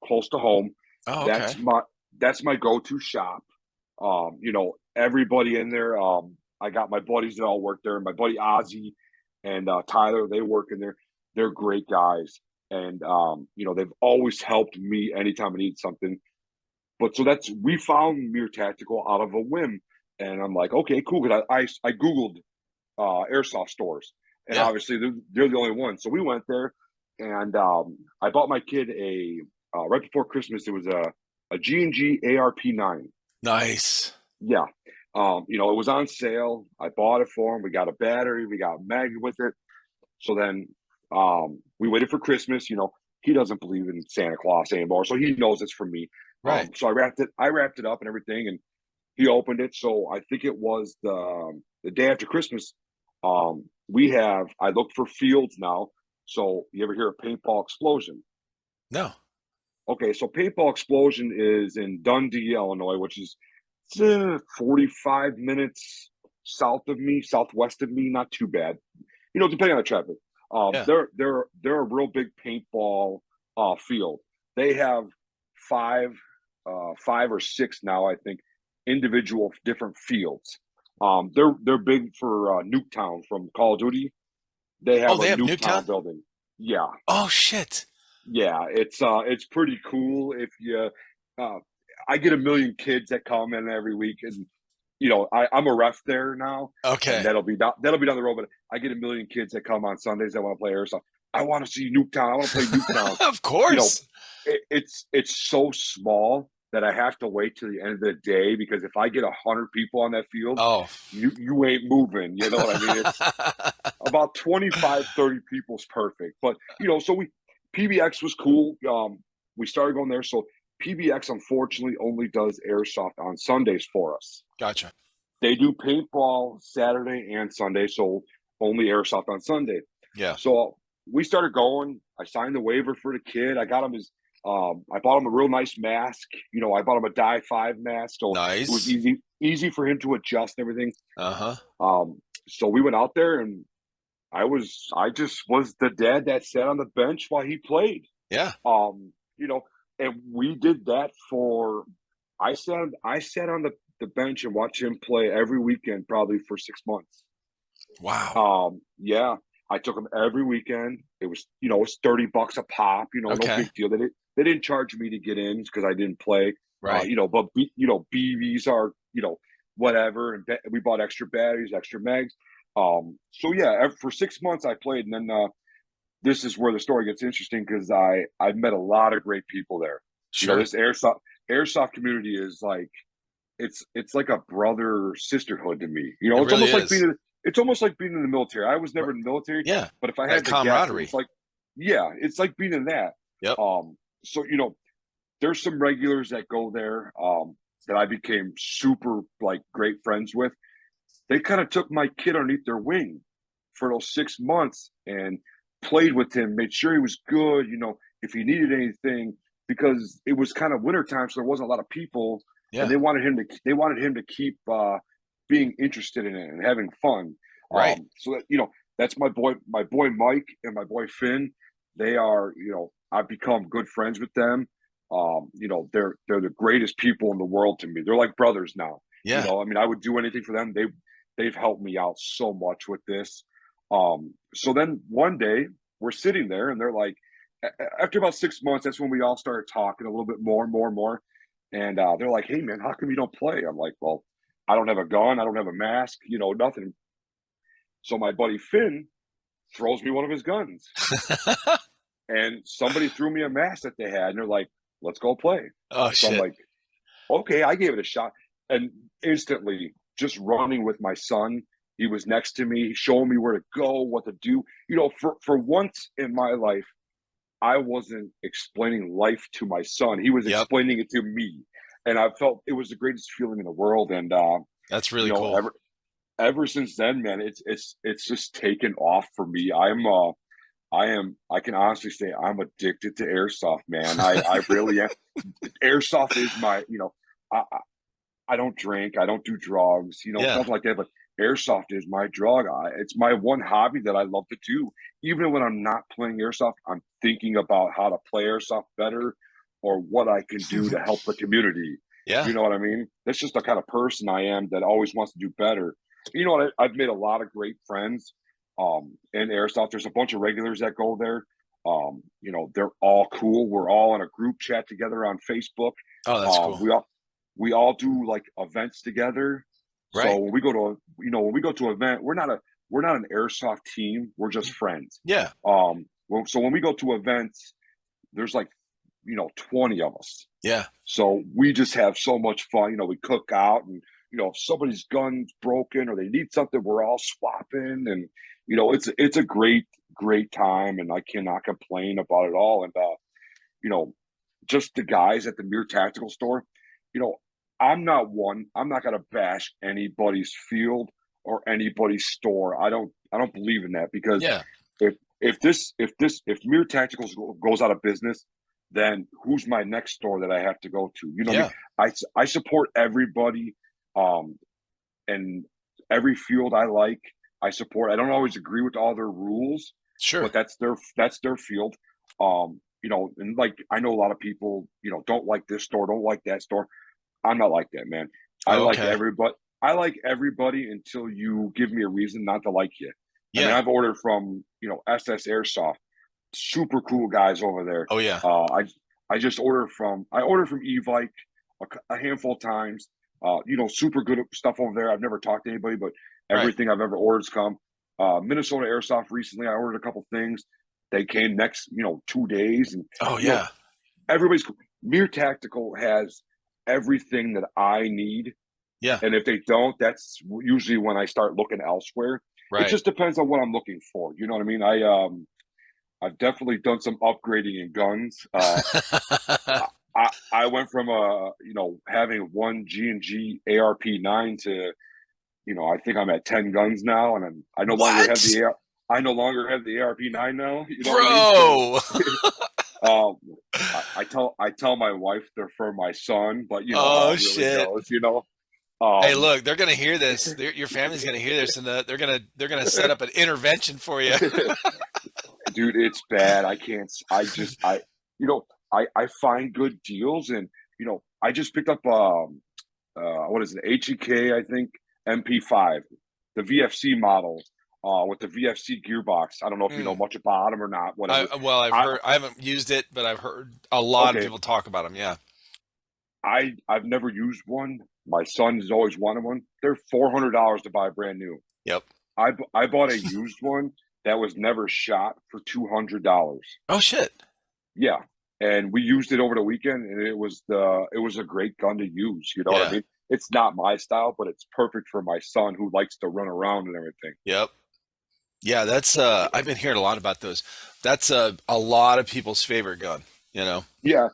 close to home. Oh, okay. That's my that's my go-to shop. Everybody in there. I got my buddies that all work there. My buddy Ozzy and Tyler, they work in there. They're great guys, and they've always helped me anytime I need something. But so that's we found Mere Tactical out of a whim, and I'm like, okay, cool. Because I googled airsoft stores, and Yeah. obviously they're the only one. So we went there, and I bought my kid a right before Christmas. It was a G&G ARP9. Nice. Yeah, it was on sale. I bought it for him. We got a battery. We got a mag with it. So then we waited for Christmas. He doesn't believe in Santa Claus anymore, so he knows it's for me. Right. So I wrapped it up and everything, and he opened it. So I think it was the day after Christmas. I looked for fields now. So you ever hear of paintball explosion? No. Okay, so paintball explosion is in Dundee, Illinois, which is 45 minutes southwest of me, not too bad. Depending on the traffic. Yeah. They're a real big paintball field. They have five five or six now, I think, individual different fields. They're big for Nuketown from Call of Duty. They Oh, have a they have Nuketown Newtown? building. Yeah, Oh shit. yeah, it's pretty cool. If you, uh, I get a million kids that come in every week, and I'm a ref there now, and Okay. that'll be down the road. But I get a million kids that come on Sundays that want to play airsoft. I want to see Nuketown. I want to play Nuketown. Of You know, course. it's so small that I have to wait till the end of the day because if I get 100 people on that field, Oh. you ain't moving. You know what I mean? It's about 25, 30 people is perfect. But so PBX was cool. We started going there. So PBX unfortunately only does airsoft on Sundays for us. Gotcha. They do paintball Saturday and Sunday, so only airsoft on Sunday. Yeah. So we started going. I signed the waiver for the kid. I bought him a real nice mask. I bought him a Die 5 mask, so it was Nice. easy for him to adjust and everything. Uh-huh. So we went out there, and I just was the dad that sat on the bench while he played. Yeah. Um, you know, and we did that for. I sat on the bench and watched him play every weekend, probably for 6 months. Wow. Yeah, I took them every weekend. It was $30 a pop. No Okay. big deal. They didn't charge me to get in because I didn't play. Right. But BVs are whatever, and we bought extra batteries, extra mags. So yeah, for 6 months I played, and then this is where the story gets interesting because I met a lot of great people there. Sure. This airsoft community is like it's like a brother sisterhood to me. It It's really almost like is. being in the military. I was R- never in the military, Yeah. but if I That had to guess, it camaraderie. was like, yeah, it's like being in that. Yep. So there's some regulars that go there that I became super like great friends with. They kind of took my kid underneath their wing for those 6 months and played with him, made sure he was good. If he needed anything, because it was kind of wintertime, so there wasn't a lot of people and Yeah. they wanted him to keep being interested in it and having fun. Right. So that's my boy Mike and my boy Finn. They are I've become good friends with them. They're the greatest people in the world to me. They're like brothers now. Yeah. I mean, I would do anything for them. They've helped me out so much with this. So then one day we're sitting there and they're like, after about 6 months, that's when we all started talking a little bit more and more and more. And they're like, "Hey, man, how come you don't play?" I'm like, "Well, I don't have a gun. I don't have a mask. Nothing." So my buddy Finn throws me one of his guns, and somebody threw me a mask that they had, and they're like, "Let's go play." Oh So I'm shit. like, "Okay," I gave it a shot, and instantly, just running with my son. He was next to me, showing me where to go, what to do. For once in my life, I wasn't explaining life to my son. He was Yep. explaining it to me. And I felt it was the greatest feeling in the world. And That's you really know, cool. ever since then, man, it's just taken off for me. I can honestly say I'm addicted to airsoft, man. I really am. Airsoft is my. I don't drink, I don't do drugs, Yeah. stuff like that. But airsoft is my drug. It's my one hobby that I love to do. Even when I'm not playing airsoft, I'm thinking about how to play airsoft better or what I can do to help the community. Yeah. You know what I mean? That's just the kind of person I am that always wants to do better. You know what? I've made a lot of great friends in airsoft. There's a bunch of regulars that go there. They're all cool. We're all in a group chat together on Facebook. Oh, that's Uh, cool. we all do like events together. So Right. when we go to an event, we're not an airsoft team. We're just friends. Yeah. So when we go to events, there's like 20 of us. Yeah. So we just have so much fun. We cook out, and if somebody's gun's broken or they need something, we're all swapping, and it's a great time, and I cannot complain about it all. And you know, just the guys at the Mere Tactical store, you know, I'm not gonna bash anybody's field or anybody's store. I don't believe in that because Yeah. if Mere Tacticals goes out of business, then who's my next store that I have to go to? You know what I mean? Yeah. I support everybody, um, and every field I like, I support. I don't always agree with all their rules, Sure. but that's their field. And like I know a lot of people, don't like this store, don't like that store. I'm not like that, man. I Oh, like okay. everybody. I like everybody until you give me a reason not to like you. I mean, Yeah. I've ordered from SS Airsoft, super cool guys over there. Oh, yeah. I just ordered from Evike a handful of times. Super good stuff over there. I've never talked to anybody, but Right. everything I've ever ordered's come. Minnesota Airsoft recently, I ordered a couple things. They came next, 2 days, and Oh, you know, yeah. everybody's cool. Mere Tactical has everything that I need, Yeah. and if they don't, that's usually when I start looking elsewhere. It Right. just depends on what I'm looking for. You know what I mean? I've definitely done some upgrading in guns. I went from having one G&G ARP 9 to I think I'm at 10 guns now, and I no longer have What? the I no longer have the ARP 9 now. You know what I mean? So Bro. um, I tell my wife they're for my son, but you know how Oh, it really shit. goes. Hey, Um, look, they're gonna hear this. Your family's gonna hear this, and they're gonna set up an intervention for you. dude, it's bad. I can't. I just you know I find good deals, and I just picked up what is it, HEK, I think, MP5, the VFC model, with the VFC gearbox. I don't know if you know Mm. much about them or not, whatever. Well, I've I heard. I haven't used it, but I've heard a lot of Okay, people talk about them. Yeah. I've never used one. My son has always wanted one. They're $400 to buy brand new. Yep. I bought a used one that was never shot for $200. Oh, shit. Yeah, and we used it over the weekend, and it was a great gun to use. You know what I Yeah. mean? It's not my style, but it's perfect for my son who likes to run around and everything. Yep. Yeah. That's. I've been hearing a lot about those. That's a lot of people's favorite gun. You know. Yeah,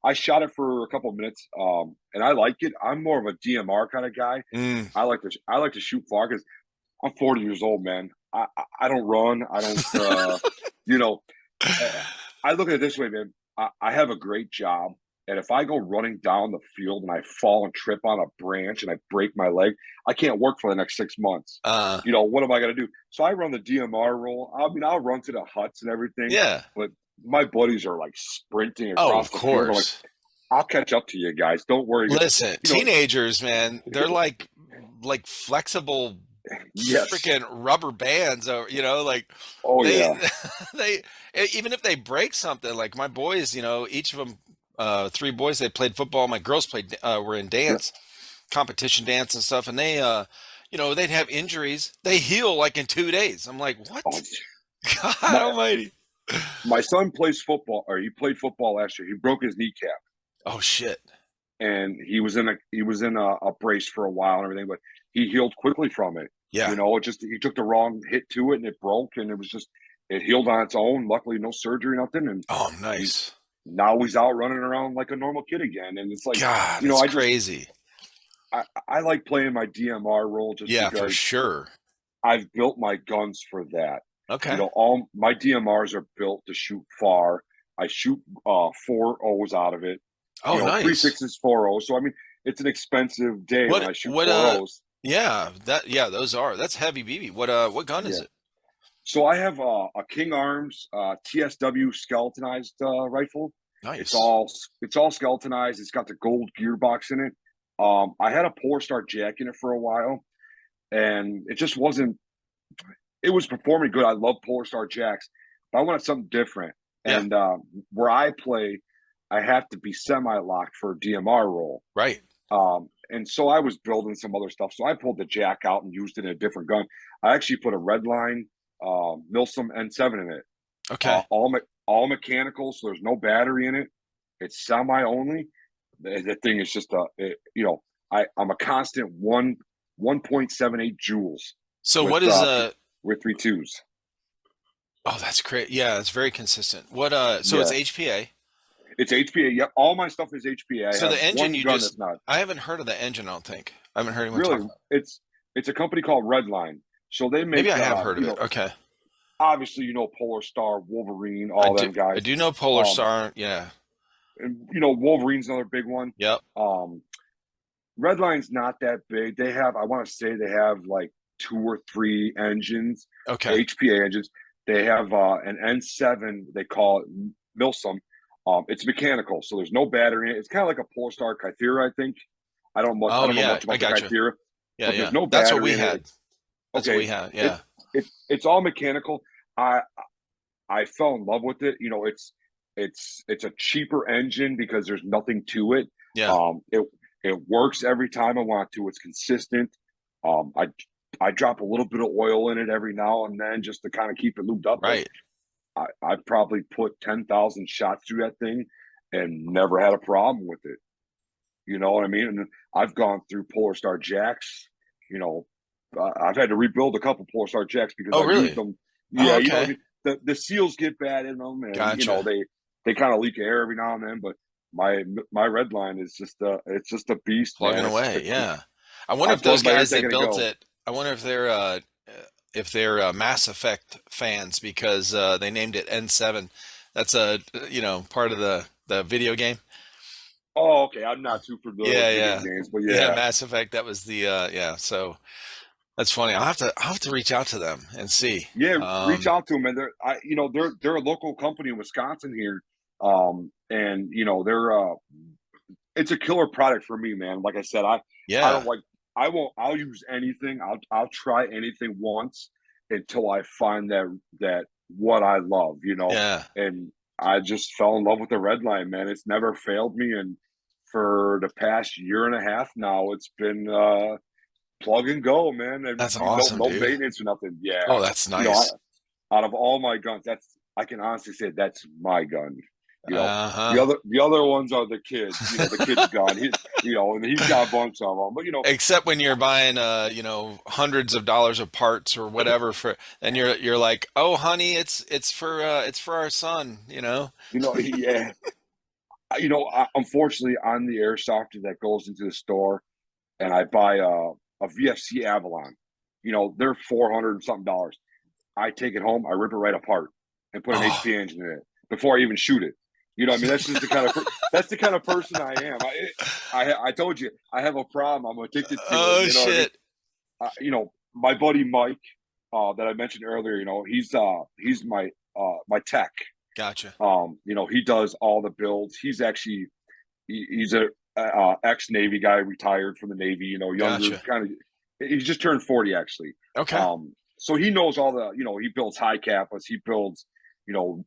I shot it for a couple of minutes, and I like it. I'm more of a DMR kind of guy. Mm. I like to shoot far because I'm 40 years old, man. I don't run. I don't. You know, I I look at it this way, man. I have a great job, and if I go running down the field and I fall and trip on a branch and I break my leg, I can't work for the next 6 months. Uh. What am I going to do? So I run the DMR roll. I mean, I'll run to the huts and everything, Yeah. but my buddies are like sprinting Oh, across of the field. I'm like, course. I'll catch up to you guys. Don't worry. Listen, You know, teenagers, man, they're like flexible yes. freaking rubber bands, or like Oh they yeah. they even if they break something, like my boys, each of them, three boys, they played football. My girls played, were in Yeah. dance, competition dance and stuff, and they, they'd have injuries. They heal like in 2 days. I'm like, Oh, what? God my Almighty! my son plays football, or he played football last year. He broke his kneecap, Oh shit! and he was in a brace for a while and everything, but he healed quickly from it. Yeah. It just he took the wrong hit to it, and it broke, and it healed on its own. Luckily, no surgery, nothing, and Oh, he's nice. now he's out running around like a normal kid again. And it's like, God, that's I just crazy. I like playing my DMR role just Yeah, for because sure. I've built my guns for that. Okay. All my DMRs are built to shoot far. I shoot 4 O's out of it. Oh, Three nice. sixes, 4 O's. So I mean, it's an expensive day when What I shoot what 4 O's. yeah, that's heavy BB. What gun is Yeah. it? So I have a King Arms TSW skeletonized rifle. It's Nice. all it's all skeletonized. It's got the gold gearbox in it. I had a Polar Star Jack in it for a while, and it just wasn't. It was performing good. I love Polar Star Jacks, but I wanted something different. Yeah, And where I play, I have to be semi locked for a DMR roll. right. And so I was building some other stuff. So I pulled the jack out and used it in a different gun. I actually put a Redline Milsom N7 in it. Okay. All mechanical, so there's no battery in it. It's semi only. The thing is just I'm a constant 1.78 joules So what with is with 3 2s. oh, that's great. Yeah, it's very consistent. What so it's Yeah, HPA. it's HPA. Yep, all my stuff is HPA. I So have the engine one you gun just that's not. I haven't heard of the engine, I don't think. I haven't heard anyone Really, talk about it. it's a company called Redline. So they Maybe make I have heard of it. Okay. obviously Polar Star, Wolverine, all them I guys. do know Polar Um, Star. Yeah. and Wolverine's another big one. Yep. Um, Redline's not that big. They have, I want to say, they have like 2 or 3 engines, Okay. HPA engines. They have an N7. They call it Milsom. It's mechanical, so there's no battery in it. It's kind of like a Polestar Kythera, I think. I Oh don't know yeah, much I about the gotcha. Kythera, Yeah, but there's yeah. no That's what battery we in it. had. It's That's what okay. we had. It Yeah. it's all mechanical. I I fell in love with it. It's a cheaper engine because there's nothing to it. Yeah. It works every time I want to. It's consistent. Um, I I drop a little bit of oil in it every now and then just to kind of keep it lubed up. But Right. I probably put 10,000 shots through that thing and never had a problem with it. You know what I mean? And I've gone through Polar Star Jacks. You know, I've had to rebuild a couple Polar Star Jacks because Oh I've used really? them. Oh Yeah, okay. the seals get bad in them, and Gotcha. they kind of leak air every now and then. But my red line is just it's just a beast, Plugging man. away. Yeah. I wonder I if those plug my guys intake that and it built go. it, I wonder if they're Mass Effect fans because they named it N7. That's part of the video game. Oh, okay. I'm not too familiar with Yeah, video yeah. games, but Yeah, yeah, Mass Effect, that was the yeah, so that's funny. I'll have to reach out to them and see. yeah. Reach out to them, and they're a local company in Wisconsin here, and they're it's a killer product for me, man. Like I said, I Yeah. don't like I'll use anything. I'll try anything once until I find that what I love, Yeah. And I just fell in love with the red line, man. It's never failed me, and for the past year and a half now, it's been plug and go, man, and That's no awesome, no dude. maintenance or nothing. Yeah, Oh, that's you know, I, nice. out of all my guns, I can honestly say that's my gun. You know, Uh-huh. the other ones are the kids. The kid's gun. And he's got a bunch of them. But Except when you're buying hundreds of dollars of parts or whatever for and you're like, "Oh, honey, it's for our son." yeah. Unfortunately, I'm the airsofter that goes into the store and I buy a VFC Avalon. They're 400 and something dollars. I take it home, I rip it right apart, and put an Oh. HP engine in it before I even shoot it. What I mean? That's just that's the kind of person I am. I told you I have a problem. I'm addicted to it. Oh You know what I mean? shit. My buddy Mike, that I mentioned earlier. He's my tech. Gotcha. He does all the builds. He's a ex Navy guy, retired from the Navy. Younger, Gotcha. kind of. He just turned 40 actually. Okay. So he knows all the. He builds high capas. He builds, you know,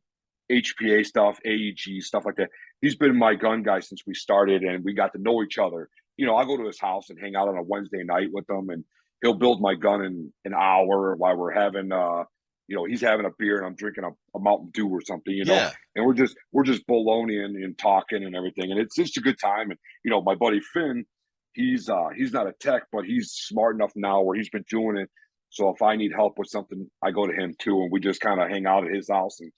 HPA stuff, AEG stuff like that. He's been my gun guy since we started, and we got to know each other. I go to his house and hang out on a Wednesday night with him, and he'll build my gun in an hour while we're having he's having a beer and I'm drinking a Mountain Dew or something, Yeah. and we're just baloney and talking and everything, and it's just a good time. And my buddy Finn, he's not a tech, but he's smart enough now where he's been doing it. So if I need help with something, I go to him too, and we just kind of hang out at his house and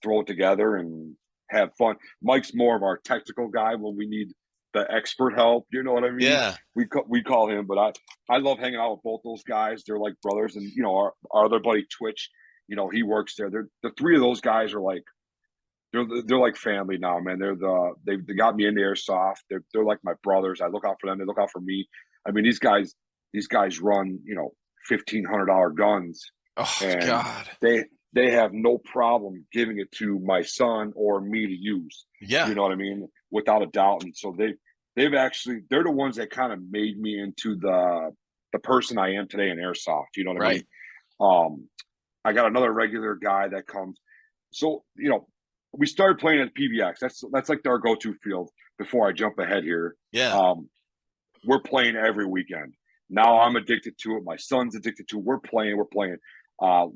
throw it together and have fun. Mike's more of our technical guy when we need the expert help. You know what I mean? Yeah. We call him, but I love hanging out with both those guys. They're like brothers, and our other buddy Twitch, he works there. The three of those guys are like they're like family now, man. They got me into airsoft. They're like my brothers. I look out for them. They look out for me. I mean, these guys run, $1,500 guns, Oh and God. they have no problem giving it to my son or me to use. Yeah. You know what I mean? Without a doubt. And so they're the ones that kind of made me into the person I am today in airsoft. You know what I mean? Right. Um, I got another regular guy that comes. So, we started playing at PBX. That's like our go-to field before I jump ahead here. Yeah. Um, we're playing every weekend. Now I'm addicted to it. My son's addicted to it. We're playing.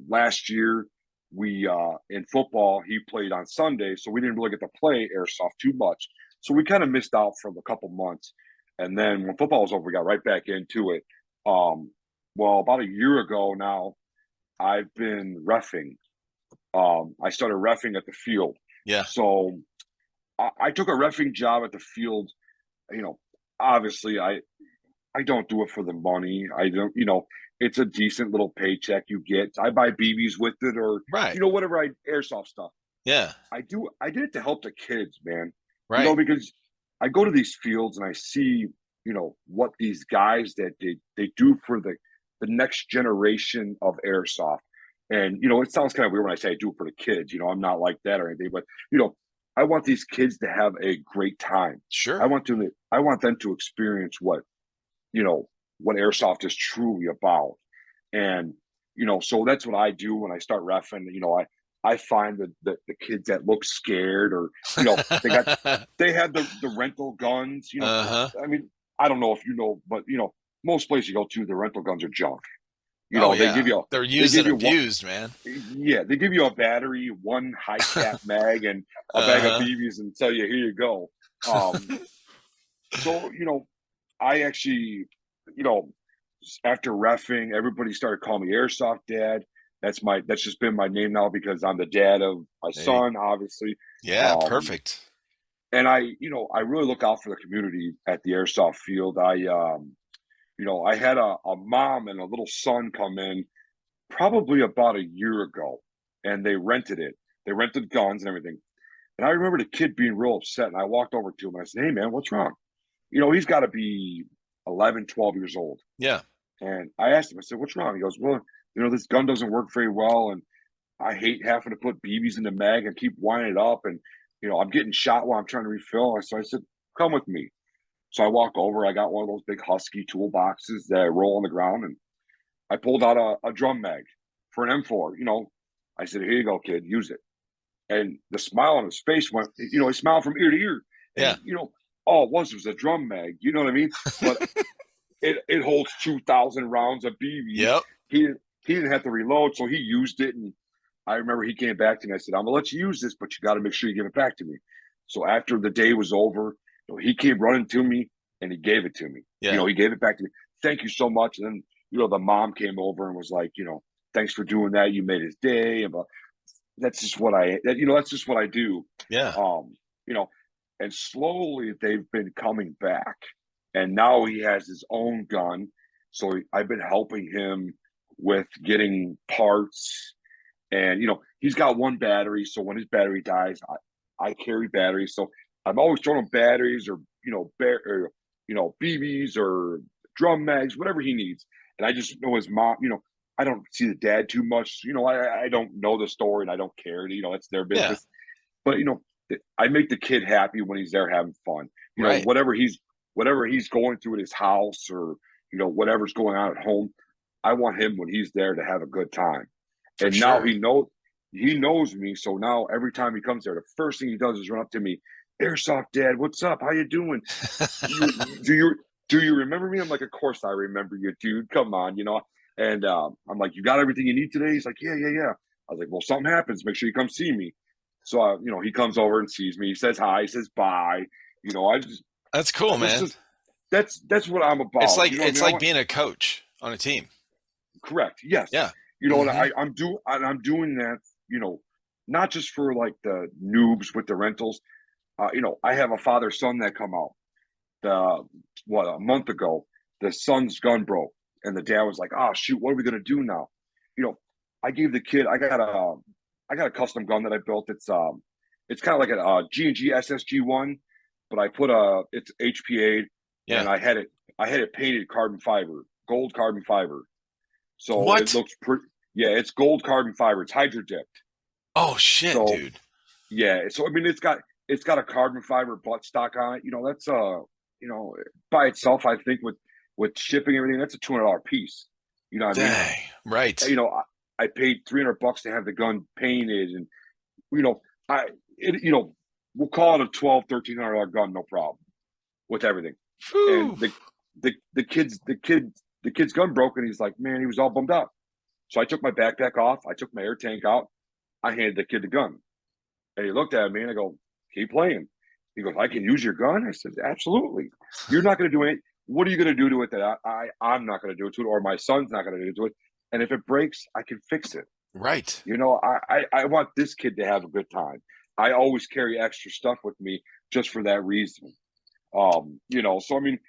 Last year we in football, he played on Sunday, so we didn't really get to play airsoft too much. So we kind of missed out for a couple months. And then when football was over, we got right back into it. Well, about a year ago now, I've been reffing. I started reffing at the field. Yeah. So I took a reffing job at the field. You know, obviously I don't do it for the money. I don't, it's a decent little paycheck you get. I buy BBs with it, or Right. whatever I airsoft stuff. Yeah. I did it to help the kids, man. Right. Because I go to these fields and I see, what these guys that they do for the next generation of airsoft. And it sounds kind of weird when I say I do it for the kids. I'm not like that or anything, but I want these kids to have a great time. Sure. I want them to experience you know what airsoft is truly about. And so that's what I do when I start reffing. I find the kids that look scared, or they have the rental guns. Uh-huh. I mean, I don't know if but most places you go to, the rental guns are junk. Oh They give yeah. you They're they used give and you one. abused, man. Yeah, they give you a battery, one high cap mag, and a bag of Uh-huh. BBs, and tell you, here you go. So I actually, you know, after refing, everybody started calling me Airsoft Dad. That's just been my name now because I'm the dad of my Hey, son, obviously. yeah, Um, perfect. and I really look out for the community at the airsoft field. I had a mom and a little son come in probably about a year ago, and they rented it. They rented guns and everything. And I remember the kid being real upset. And I walked over to him and I said, "Hey, man, what's wrong?" He's got to be 11, 12 years old. Yeah. And I asked him, I said, "What's wrong?" He goes, "Well, this gun doesn't work very well. And I hate having to put BBs in the mag and keep winding it up. And, I'm getting shot while I'm trying to refill." So I said, "Come with me." So I walk over. I got one of those big Husky toolboxes that I roll on the ground. And I pulled out a drum mag for an M4. I said, "Here you go, kid, use it." And the smile on his face went, he smiled from ear to ear. Yeah. And, all it was a drum mag. You know what I mean? But it holds 2,000 rounds of BBs. Yep. He didn't have to reload, so he used it. And I remember he came back to me. I said, "I'm gonna let you use this, but you got to make sure you give it back to me." So after the day was over, he came running to me and he gave it to me. Yeah. He gave it back to me. "Thank you so much." And then the mom came over and was like, "Thanks for doing that. You made his day." And that's just what that's just what I do. Yeah. Um, you know, and slowly they've been coming back, and now he has his own gun. So I've been helping him with getting parts, and he's got one battery. So when his battery dies, I carry batteries. So I'm always throwing him batteries, or BBs or drum mags, whatever he needs. And I just know his mom. I don't see the dad too much. I don't know the story and I don't care. It's their Yeah. business. But I make the kid happy when he's there having fun. Right. Whatever he's going through at his house, or whatever's going on at home. I want him when he's there to have a good time. For And now sure. he knows me. So now every time he comes there, the first thing he does is run up to me, "Airsoft Dad, what's up? How you doing? Do you do you remember me?" I'm like, "Of course I remember you, dude. Come on." And I'm like, "You got everything you need today?" He's like, "Yeah, yeah, yeah." I was like, "Well, something happens. Make sure you come see me." So he comes over and sees me. He says hi. He says bye. I just That's cool, that's man. just that's what I'm It's about. like You know what I it's mean? I like want being a coach on a team. correct. Yes. Yeah. And Hmm. I'm doing that. Not just for like the noobs with the rentals. I have a father son that come out a month ago. The son's gun broke, and the dad was like, "Oh shoot, what are we gonna do now?" You know, I gave the kid. I got a custom gun that I built. It's it's kind of like a G&G SSG1, but I put it's HPA'd, Yeah. and I had it painted carbon fiber, gold carbon fiber. So it What? looks pretty. Yeah, it's gold carbon fiber. It's hydro dipped. Oh shit, So dude. yeah, so I mean, it's got a carbon fiber buttstock on it. That's by itself, I think with shipping and everything, that's a $200 piece. You know what I mean? Dang. Right. I paid $300 to have the gun painted, and you know, I it you know, we'll call it a 12, $1,300 gun, no problem with everything. And Whew. the kid's gun broke, and he's like, man, he was all bummed out. So I took my backpack off, I took my air tank out, I handed the kid the gun, and he looked at me and I go, keep playing. He goes, I can use your gun? I said, absolutely. You're not going to do it. What are you going to do to it that I'm not going to do it to it, or my son's not going to do it to it? And if it breaks, I can fix it. Right. I want this kid to have a good time. I always carry extra stuff with me just for that reason. So I mean,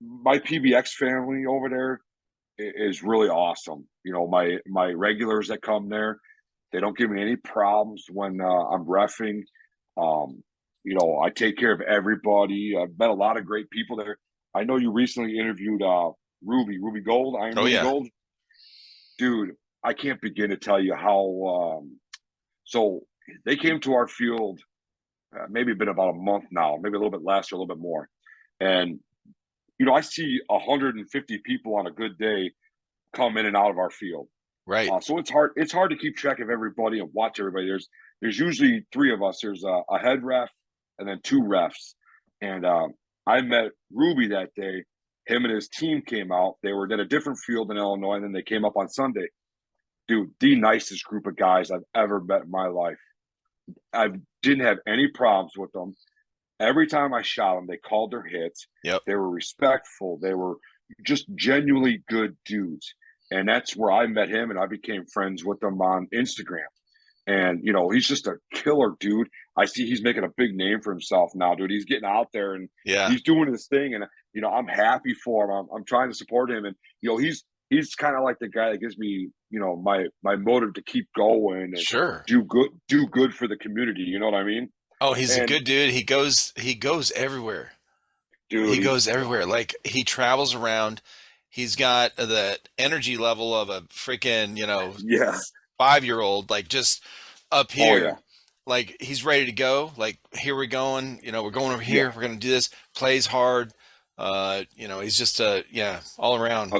my PBX family over there is really awesome. My regulars that come there, they don't give me any problems when I'm reffing. I take care of everybody. I've met a lot of great people there. I know you recently interviewed Ruby Gold, Iron Oh Ruby yeah. Gold. Dude, I can't begin to tell you how. So they came to our field, maybe been about a month now, maybe a little bit less or a little bit more. And, I see 150 people on a good day come in and out of our field. Right. So it's hard to keep track of everybody and watch everybody. There's usually three of us. There's a head ref and then two refs. And I met Ruby that day. Him and his team came out. They were at a different field in Illinois, and then they came up on Sunday. Dude, the nicest group of guys I've ever met in my life. I didn't have any problems with them. Every time I shot them, they called their hits. Yep. They were respectful. They were just genuinely good dudes. And that's where I met him, and I became friends with him on Instagram. And, he's just a killer dude. I see he's making a big name for himself now, dude. He's getting out there and Yeah. he's doing his thing. And, I'm happy for him. I'm trying to support him. And, he's kind of like the guy that gives me, my motive to keep going and Sure. do good for the community. You know what I mean? Oh, he's a And good dude. He goes everywhere. dude, He he's goes everywhere. Like he travels around. He's got the energy level of a freaking, yeah. 5-year-old, like just up Oh yeah. here. Like he's ready to go. Like here we're going, we're going over Yeah. here. We're going to do this. Plays hard. He's just yeah, all around.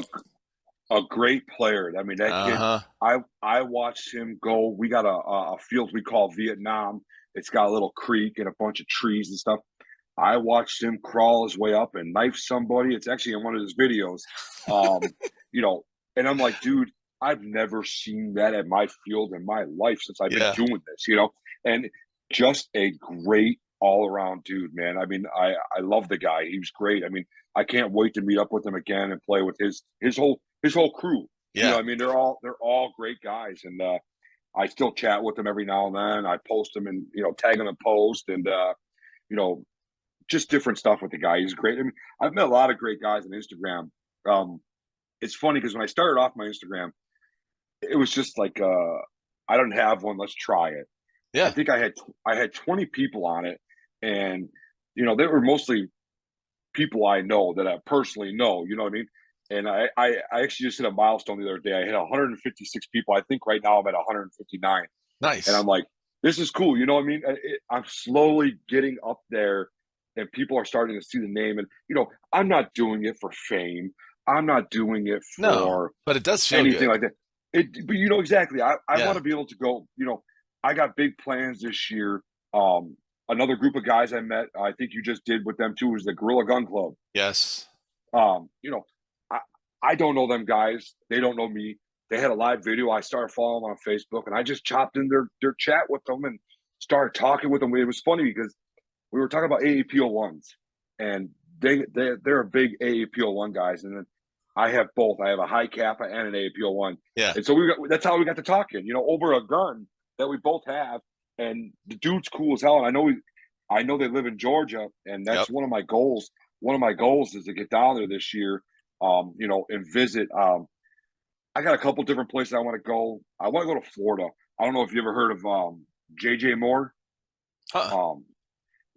A, a great player. I mean, that kid, Uh-huh. I watched him go. We got a field we call Vietnam. It's got a little creek and a bunch of trees and stuff. I watched him crawl his way up and knife somebody. It's actually in one of his videos. Um, you know, and I'm like, dude, I've never seen that at my field in my life since I've been Yeah. doing this, and just a great all around dude, man. I mean, I love the guy. He was great. I mean, I can't wait to meet up with him again and play with his whole crew. Yeah. I mean, they're all great guys, and I still chat with them every now and then. I post them and tag them in post, and you know just different stuff with the guy. He's great. I mean, I've met a lot of great guys on Instagram. Um, it's funny because when I started off my Instagram, it was just like I don't have one. Let's try it. I Yeah. think I had 20 people on it, and they were mostly people I know that I personally know. You know what I mean? And I actually just hit a milestone the other day. I hit 156 people. I think right now I'm at 159, and Nice. I'm like, this is cool. You know what I mean? I'm slowly getting up there, and people are starting to see the name. And I'm not doing it for fame. I'm not doing it No, for but it does feel anything good. like that. But exactly. I want Yeah. to be able to go. I got big plans this year. Another group of guys I met, I think you just did with them too, was the Gorilla Gun Club. Yes. Um, you know, I I don't know them guys. They don't know me. They had a live video. I started following them on Facebook, and I just chopped in their chat with them and started talking with them. It was funny because we were talking about AAPO1s, and they're a big AAPO1 guys, and then I have both. I have a high kappa and an AAPO1, Yeah. and so that's how we got to talking. Over a gun that we both have, and the dude's cool as hell. And I know they live in Georgia, and Yep. that's one of my goals. One of my goals is to get down there this year, and visit. I got a couple different places I want to go. I want to go to Florida. I don't know if you ever heard of JJ Moore. Uh-uh.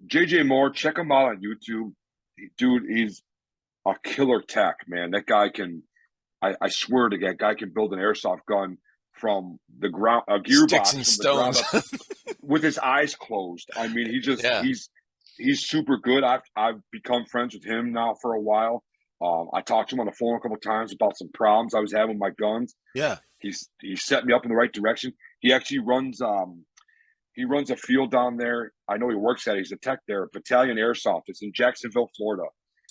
JJ Moore, check him out on YouTube. Dude, he's a killer tech, man. That guy can, I swear to God, that guy can build an airsoft gun from the ground, a Sticks gearbox and from the ground stones. up with his eyes closed. I mean, Yeah. he's super good. I've become friends with him now for a while. I talked to him on the phone a couple of times about some problems I was having with my guns. Yeah. He set me up in the right direction. He actually runs a field down there. I know he works at it. He's a tech there, Battalion Airsoft. It's in Jacksonville, Florida.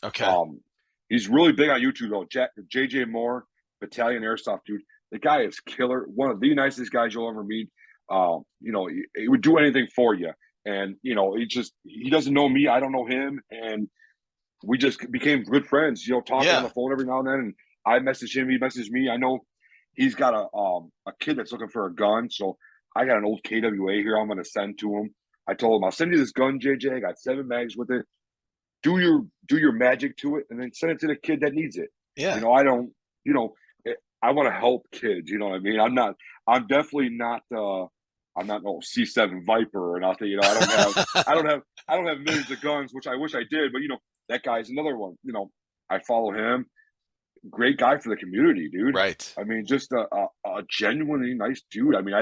Okay. Um, he's really big on YouTube though. JJ Moore, Battalion Airsoft, dude. The guy is killer. One of the nicest guys you'll ever meet. He would do anything for you. And he doesn't know me. I don't know him. And we just became good friends, talking on Yeah. the phone every now and then. And I message him, he messaged me. I know he's got a kid that's looking for a gun. So I got an old KWA here I'm gonna send to him. I told him I'll send you this gun, JJ. I got 7 mags with it. Do your magic to it and then send it to the kid that needs it. Yeah. I don't, I want to help kids, you know what I mean? I'm definitely not I'm not no C7 Viper or nothing, I don't have millions of guns, which I wish I did, but that guy's another one. I follow him. Great guy for the community, dude. Right. I mean, just a genuinely nice dude. I mean,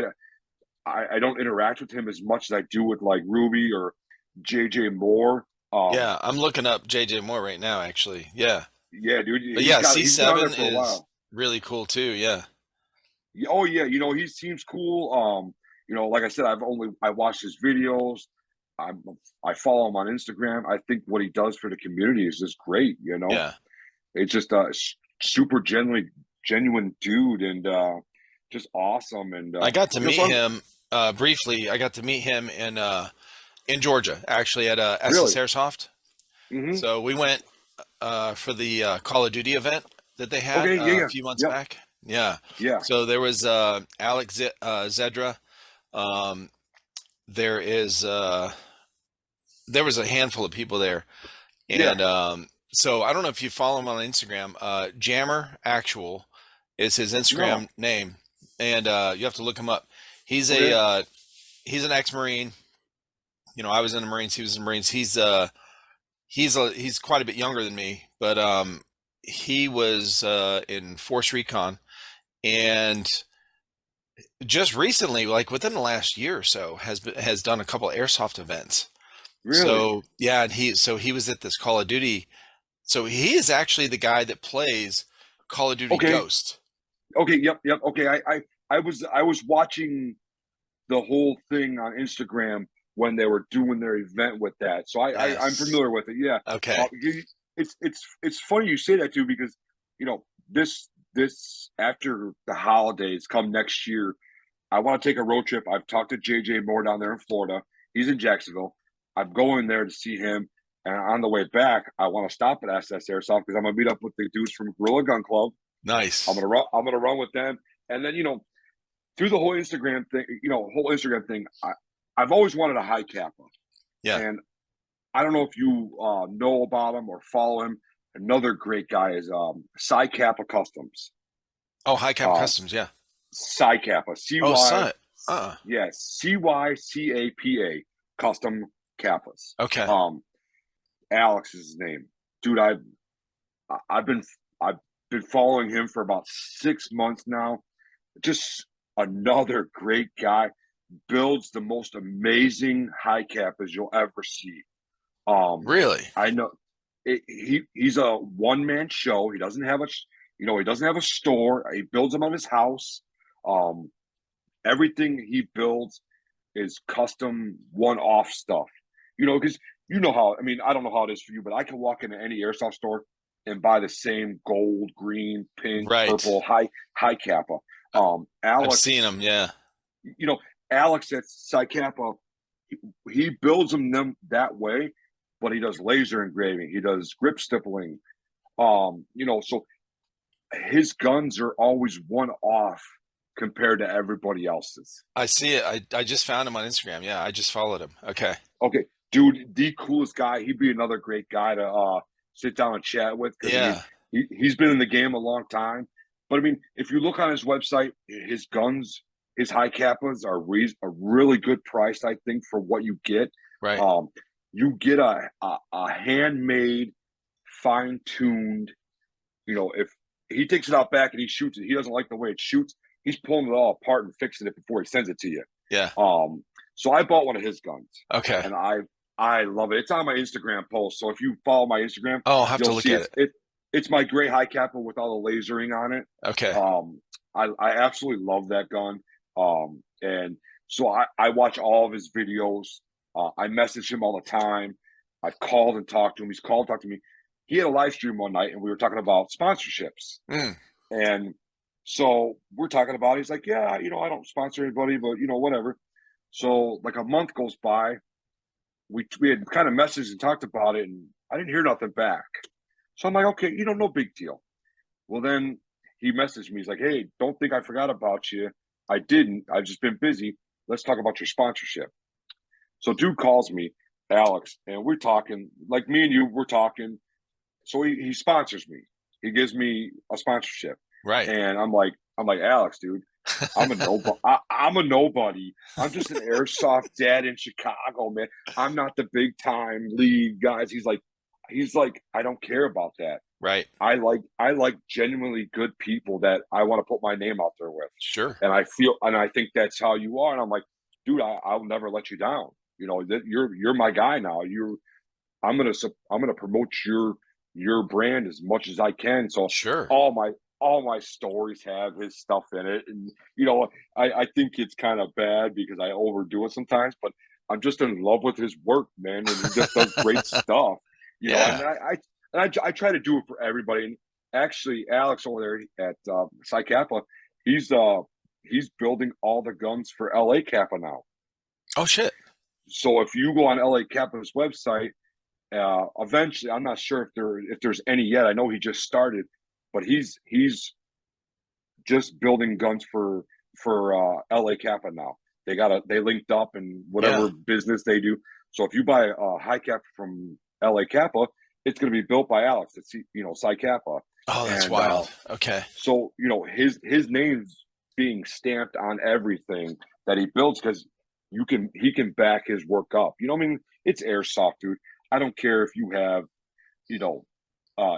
I don't interact with him as much as I do with like Ruby or JJ Moore. Yeah. I'm looking up JJ Moore right now, actually. Yeah. Yeah, dude, But yeah, he's been on there C7 for a is while. really cool too. Yeah. Oh yeah, he seems cool. Like I said, I watched his videos. I I follow him on Instagram. I think what he does for the community is just great. Yeah. It's just a super genuine dude and just awesome. And I got to meet so I'm him briefly. I got to meet him in Georgia, actually, at SS really, Airsoft. hmm So we went for the Call of Duty event that they had okay, yeah, a yeah, few months yep, back. Yeah. yeah, So there was Alex Zedra. Um, there is there was a handful of people there, yeah. and so I don't know if you follow him on Instagram. Jammer Actual is his Instagram No, name, and you have to look him up. He's a okay, he's an ex-Marine. I was in the Marines. He was in the Marines. He's quite a bit younger than me, but he was in Force Recon, and just recently, like within the last year or so, has done a couple airsoft events. really, So yeah, and he was at this Call of Duty. So he is actually the guy that plays Call of Duty okay, Ghost. okay, yep, yep, okay. I was watching the whole thing on Instagram when they were doing their event with that. So I'm Yes. familiar with it. Yeah. Okay. It's funny you say that too because this after the holidays come next year, I want to take a road trip. I've talked to JJ Moore down there in Florida. He's in Jacksonville. I'm going there to see him. And on the way back, I want to stop at SS Airsoft because I'm gonna meet up with the dudes from Gorilla Gun Club. I'm Nice. gonna run. I'm gonna run with them, and then through the whole Instagram thing, I've always wanted a high kappa, Yeah. and I don't know if you know about him or follow him. Another great guy is Cy Kappa Customs. Oh, High Cap Uh, Customs. Yeah. Cy Kappa, Oh, CY, son. yes, CYCAPA Custom Kappas. Okay. Um, Alex is his name, dude. I've been I've been following him for about 6 months now. Just another great guy. Builds the most amazing high cap as you'll ever see. Um, Really? I know he's a one man show. He doesn't have a store. He builds them on his house. Um, everything he builds is custom one off stuff. Because how I mean I don't know how it is for you, but I can walk into any airsoft store and buy the same gold, green, pink, purple Right. high kappa. I- I've seen Alex, them. Yeah. you know, Alex at Psi Kappa, he builds them that way, but he does laser engraving, he does grip stippling. So his guns are always one off compared to everybody else's. I see it. I just found him on Instagram. Yeah. I just followed him. Okay. Okay, dude, the coolest guy. He'd be another great guy to sit down and chat with because I mean Yeah. he's been in the game a long time. But I mean, if you look on his website, his guns, his high kappas are a really good price, I think, for what you get. Right. Um, you get a handmade, fine tuned. If he takes it out back and he shoots it, he doesn't like the way it shoots. He's pulling it all apart and fixing it before he sends it to you. Yeah. So I bought one of his guns, Okay. and I love it. It's on my Instagram post. So if you follow my Instagram, Oh, I'll have you'll to look see at it. it's my gray high capper with all the lasering on it. Okay. I absolutely love that gun. And so I watch all of his videos. I message him all the time. I've called and talked to him. He's called and talked to me. He had a live stream one night, and we were talking about sponsorships. Mm. And so we're talking about it. He's like, yeah, I don't sponsor anybody, but whatever. So like a month goes by. We had kind of messaged and talked about it, and I didn't hear nothing back. So I'm like, okay, no big deal. Well, then he messaged me. He's like, hey, don't think I forgot about you. I didn't. I've just been busy. Let's talk about your sponsorship. So dude calls me, Alex, and we're talking like me and you. We're talking. So he sponsors me. He gives me a sponsorship, Right. and I'm like Alex, dude. I'm a nobody. I'm a nobody. I'm just an airsoft dad in Chicago, man. I'm not the big time league guys. He's like, I don't care about that. Right. I like genuinely good people that I want to put my name out there with, Sure. and I think that's how you are. And I'm like, dude, I'll never let you down. You're my guy now. I'm gonna promote your brand as much as I can. So Sure. all my stories have his stuff in it, and I think it's kind of bad because I overdo it sometimes, but I'm just in love with his work, man, and he just does great stuff. And Yeah. I try to do it for everybody. And actually, Alex over there at Psi Kappa, he's building all the guns for LA Kappa now. Oh shit. So if you go on LA Kappa's website, eventually, I'm not sure if there's any yet. I know he just started, but he's just building guns for LA Kappa now. They linked up in Yeah. whatever business they do. So if you buy a high cap from LA Kappa, it's going to be built by Alex. It's Psi Kappa, Oh, that's and wild. Okay. so his name's being stamped on everything that he builds because he can back his work up. I mean, it's airsoft, dude. I don't care if you have you know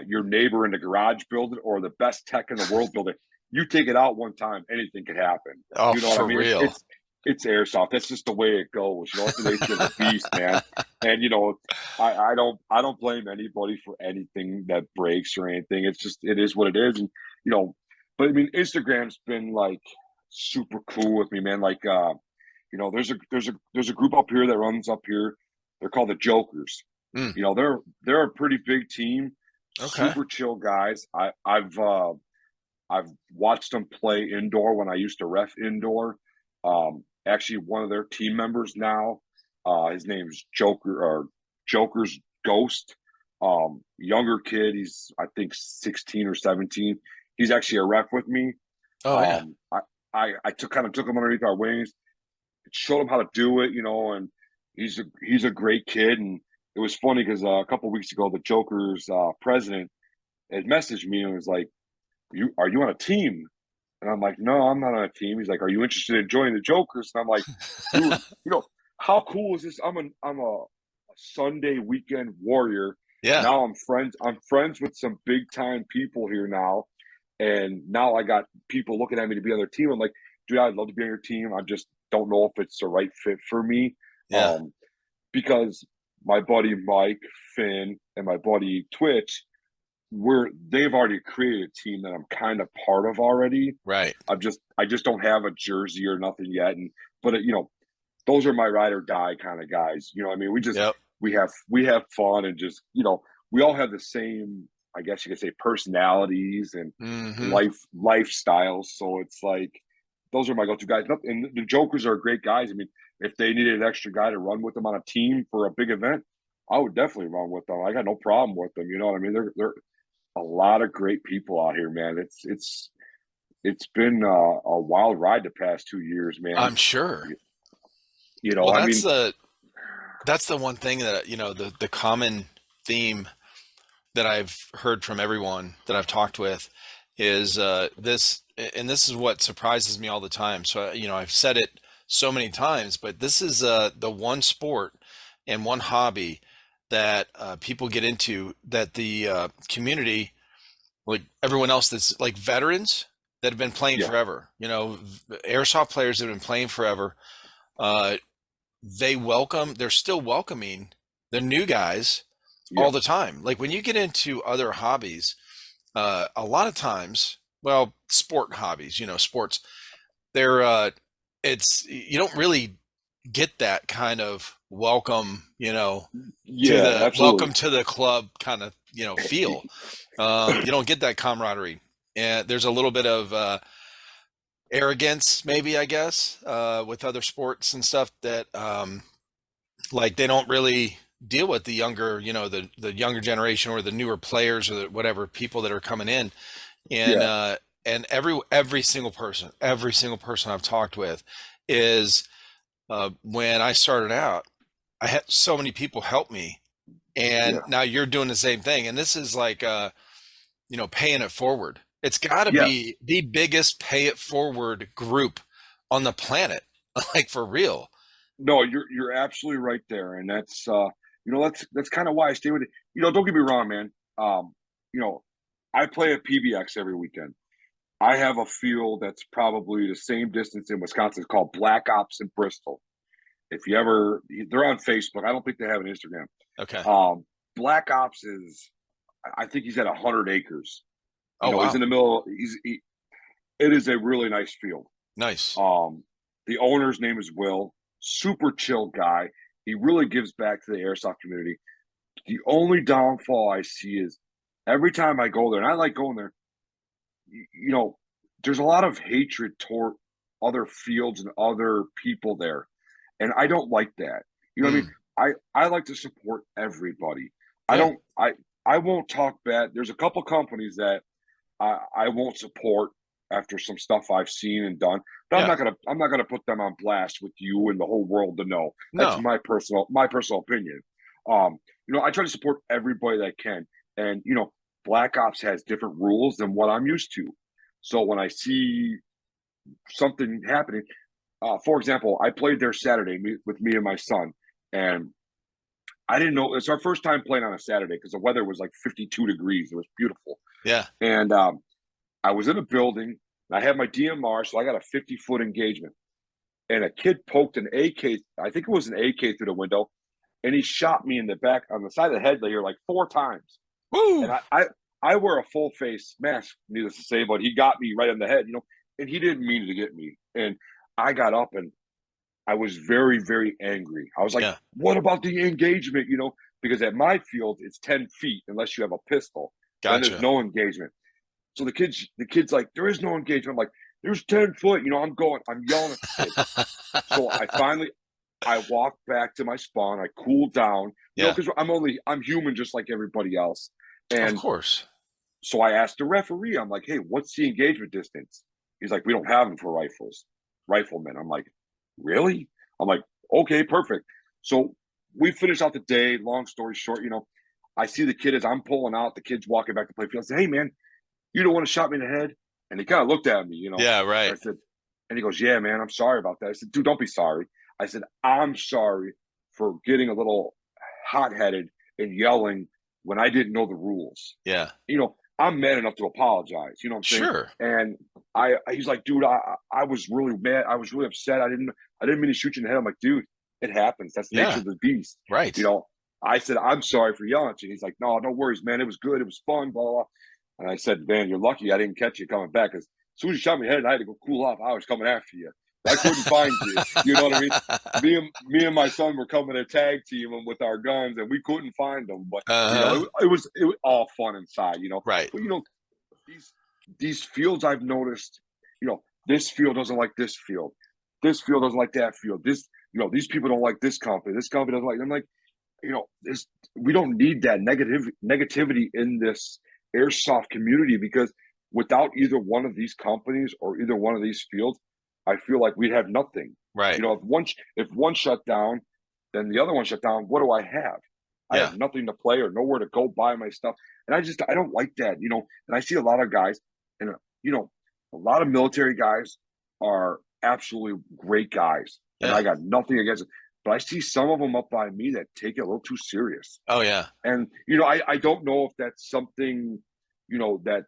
your neighbor in the garage build it or the best tech in the world build it. You take it out one time, anything could happen. Oh, You know what I for mean? It's real. it's it's airsoft. That's just the way it goes. It's the nature of the beast, man. And I don't blame anybody for anything that breaks or anything. It's just it is what it is. And but I mean, Instagram's been like super cool with me, man. Like there's a group up here that runs up here. They're called the Jokers. Mm. They're a pretty big team, Okay. super chill guys. I've watched them play indoor when I used to ref indoor. Actually, one of their team members now, his name's Joker's Ghost. Younger kid, he's I think 16 or 17. He's actually a ref with me. Oh yeah. I took him underneath our wings, showed him how to do it, and he's a great kid. And it was funny because a couple of weeks ago, the Joker's president had messaged me and was like, "You on a team?" And I'm like, "No, I'm not on a team." He's like, "Are you interested in joining the Jokers?" And I'm like, "Dude, how cool is this? I'm a Sunday weekend warrior. Yeah. Now I'm friends with some big time people here now, and now I got people looking at me to be on their team. I'm like, dude, I'd love to be on your team. I just don't know if it's the right fit for me. Yeah. Um, because my buddy Mike, Finn, and my buddy Twitch, they've already created a team that I'm kind of part of already. Right. I just don't have a jersey or nothing yet. But those are my ride or die kind of guys. I mean, Yep. we have fun and just we all have the same, I guess you could say, personalities and Hmm. lifestyles. So it's like those are my go-to guys. And the Jokers are great guys. I mean, if they needed an extra guy to run with them on a team for a big event, I would definitely run with them. I got no problem with them. You know what I mean? They're a lot of great people out here, man. It's been a wild ride the past 2 years, man. I'm sure. You, you know, Well, I that's mean, the one thing that, the common theme that I've heard from everyone that I've talked with is this, and this is what surprises me all the time. So, I've said it so many times, but this is the one sport and one hobby that people get into that the community, like everyone else that's like veterans that have been playing Yeah, forever, airsoft players that have been playing forever, uh, they're still welcoming the new guys yeah, all the time. Like when you get into other hobbies, a lot of times, well, sport hobbies, sports, they're it's you don't really get that kind of welcome, to yeah, the absolutely. welcome to the club kind of, feel. You don't get that camaraderie. And there's a little bit of arrogance, maybe, I guess, with other sports and stuff that like they don't really deal with the younger, the younger generation or the newer players or whatever people that are coming in. And Yeah, every single person I've talked with is when I started out, I had so many people help me, and yeah, now you're doing the same thing. And this is like paying it forward. It's got to yes. be the biggest pay it forward group on the planet, like for real. No, you're absolutely right there, and that's that's kind of why I stay with it. Don't get me wrong, man. You know, I play at PBX every weekend. I have a field that's probably the same distance in Wisconsin. It's called Black Ops in Bristol. If you ever, they're on Facebook. I don't think they have an Instagram. Okay. Um, Black Ops is, I think he's at 100 acres. Oh He's in wow. the middle. It is a really nice field. Nice. Um, the owner's name is Will. Super chill guy. He really gives back to the airsoft community. The only downfall I see is every time I go there, and I like going there, you know, there's a lot of hatred toward other fields and other people there. And I don't like that. You know what I mean? Hmm. I like to support everybody. I Yeah. don't I won't talk bad. There's a couple companies that I won't support after some stuff I've seen and done. But Yeah. I'm not gonna put them on blast with you and the whole world to know. That's No. my personal opinion. I try to support everybody that I can. And Black Ops has different rules than what I'm used to. So when I see something happening, for example, I played there Saturday with me and my son, and I didn't know it's our first time playing on a Saturday because the weather was like 52 degrees. It was beautiful, Yeah. and I was in a building. And I had my DMR, so I got a 50-foot engagement, and a kid poked an AK. I think it was an AK through the window, and he shot me in the back on the side of the head here like 4 times. And Woo. I wear a full face mask, needless to say, but he got me right on the head, and he didn't mean to get me. And I got up and I was very, very angry. I was like, Yeah. what about the engagement? Because at my field, it's 10 feet unless you have a pistol. Then there's Gotcha. no engagement. So the kid's like, there is no engagement. I'm like, there's 10 foot. I'm yelling at the kid. So I walked back to my spawn. I cooled down, Yeah. because I'm human just like everybody else. Of And course. so I asked the referee, I'm like, hey, what's the engagement distance? He's like, we don't have them for riflemen. I'm like, really? I'm like, okay, perfect. So we finish out the day. Long story short, I see the kid as I'm pulling out, the kid's walking back to play field. I say, hey, man, you don't want to shot me in the head? And he kind of looked at me. Yeah. And I Right. said, and he goes, yeah, man, I'm sorry about that. I said, dude, don't be sorry. I said, I'm sorry for getting a little hot headed and yelling when I didn't know the rules. Yeah. I'm man enough to apologize. You know what I'm saying? Sure. And he's like, dude, I was really mad. I was really upset. I didn't mean to shoot you in the head. I'm like, dude, it happens. That's the nature Yeah. of the beast. You Right. know, I said, I'm sorry for yelling at you. And he's like, no worries, man. It was good. It was fun, blah, blah, blah. And I said, man, you're lucky I didn't catch you coming back because as soon as you shot me in the head, I had to go cool off. I was coming after you. I couldn't find you. You know what I mean? Me and my son were coming to tag team them with our guns, and we couldn't find them. But Uh-huh. it was all fun inside. Right. But these these fields I've noticed, this field doesn't like this field. This field doesn't like that field. These people don't like this company. This company doesn't like. I'm like, this we don't need that negativity in this airsoft community because without either one of these companies or either one of these fields, I feel like we'd have nothing. Right. If one shut down, then the other one shut down. What do I have? I have Yeah. nothing to play or nowhere to go buy my stuff, and I don't like that. And I see a lot of guys, and you know, a lot of military guys are absolutely great guys, and Yeah. I got nothing against it. but I see some of them up by me that take it a little too serious. Oh yeah. And I don't know if that's something, that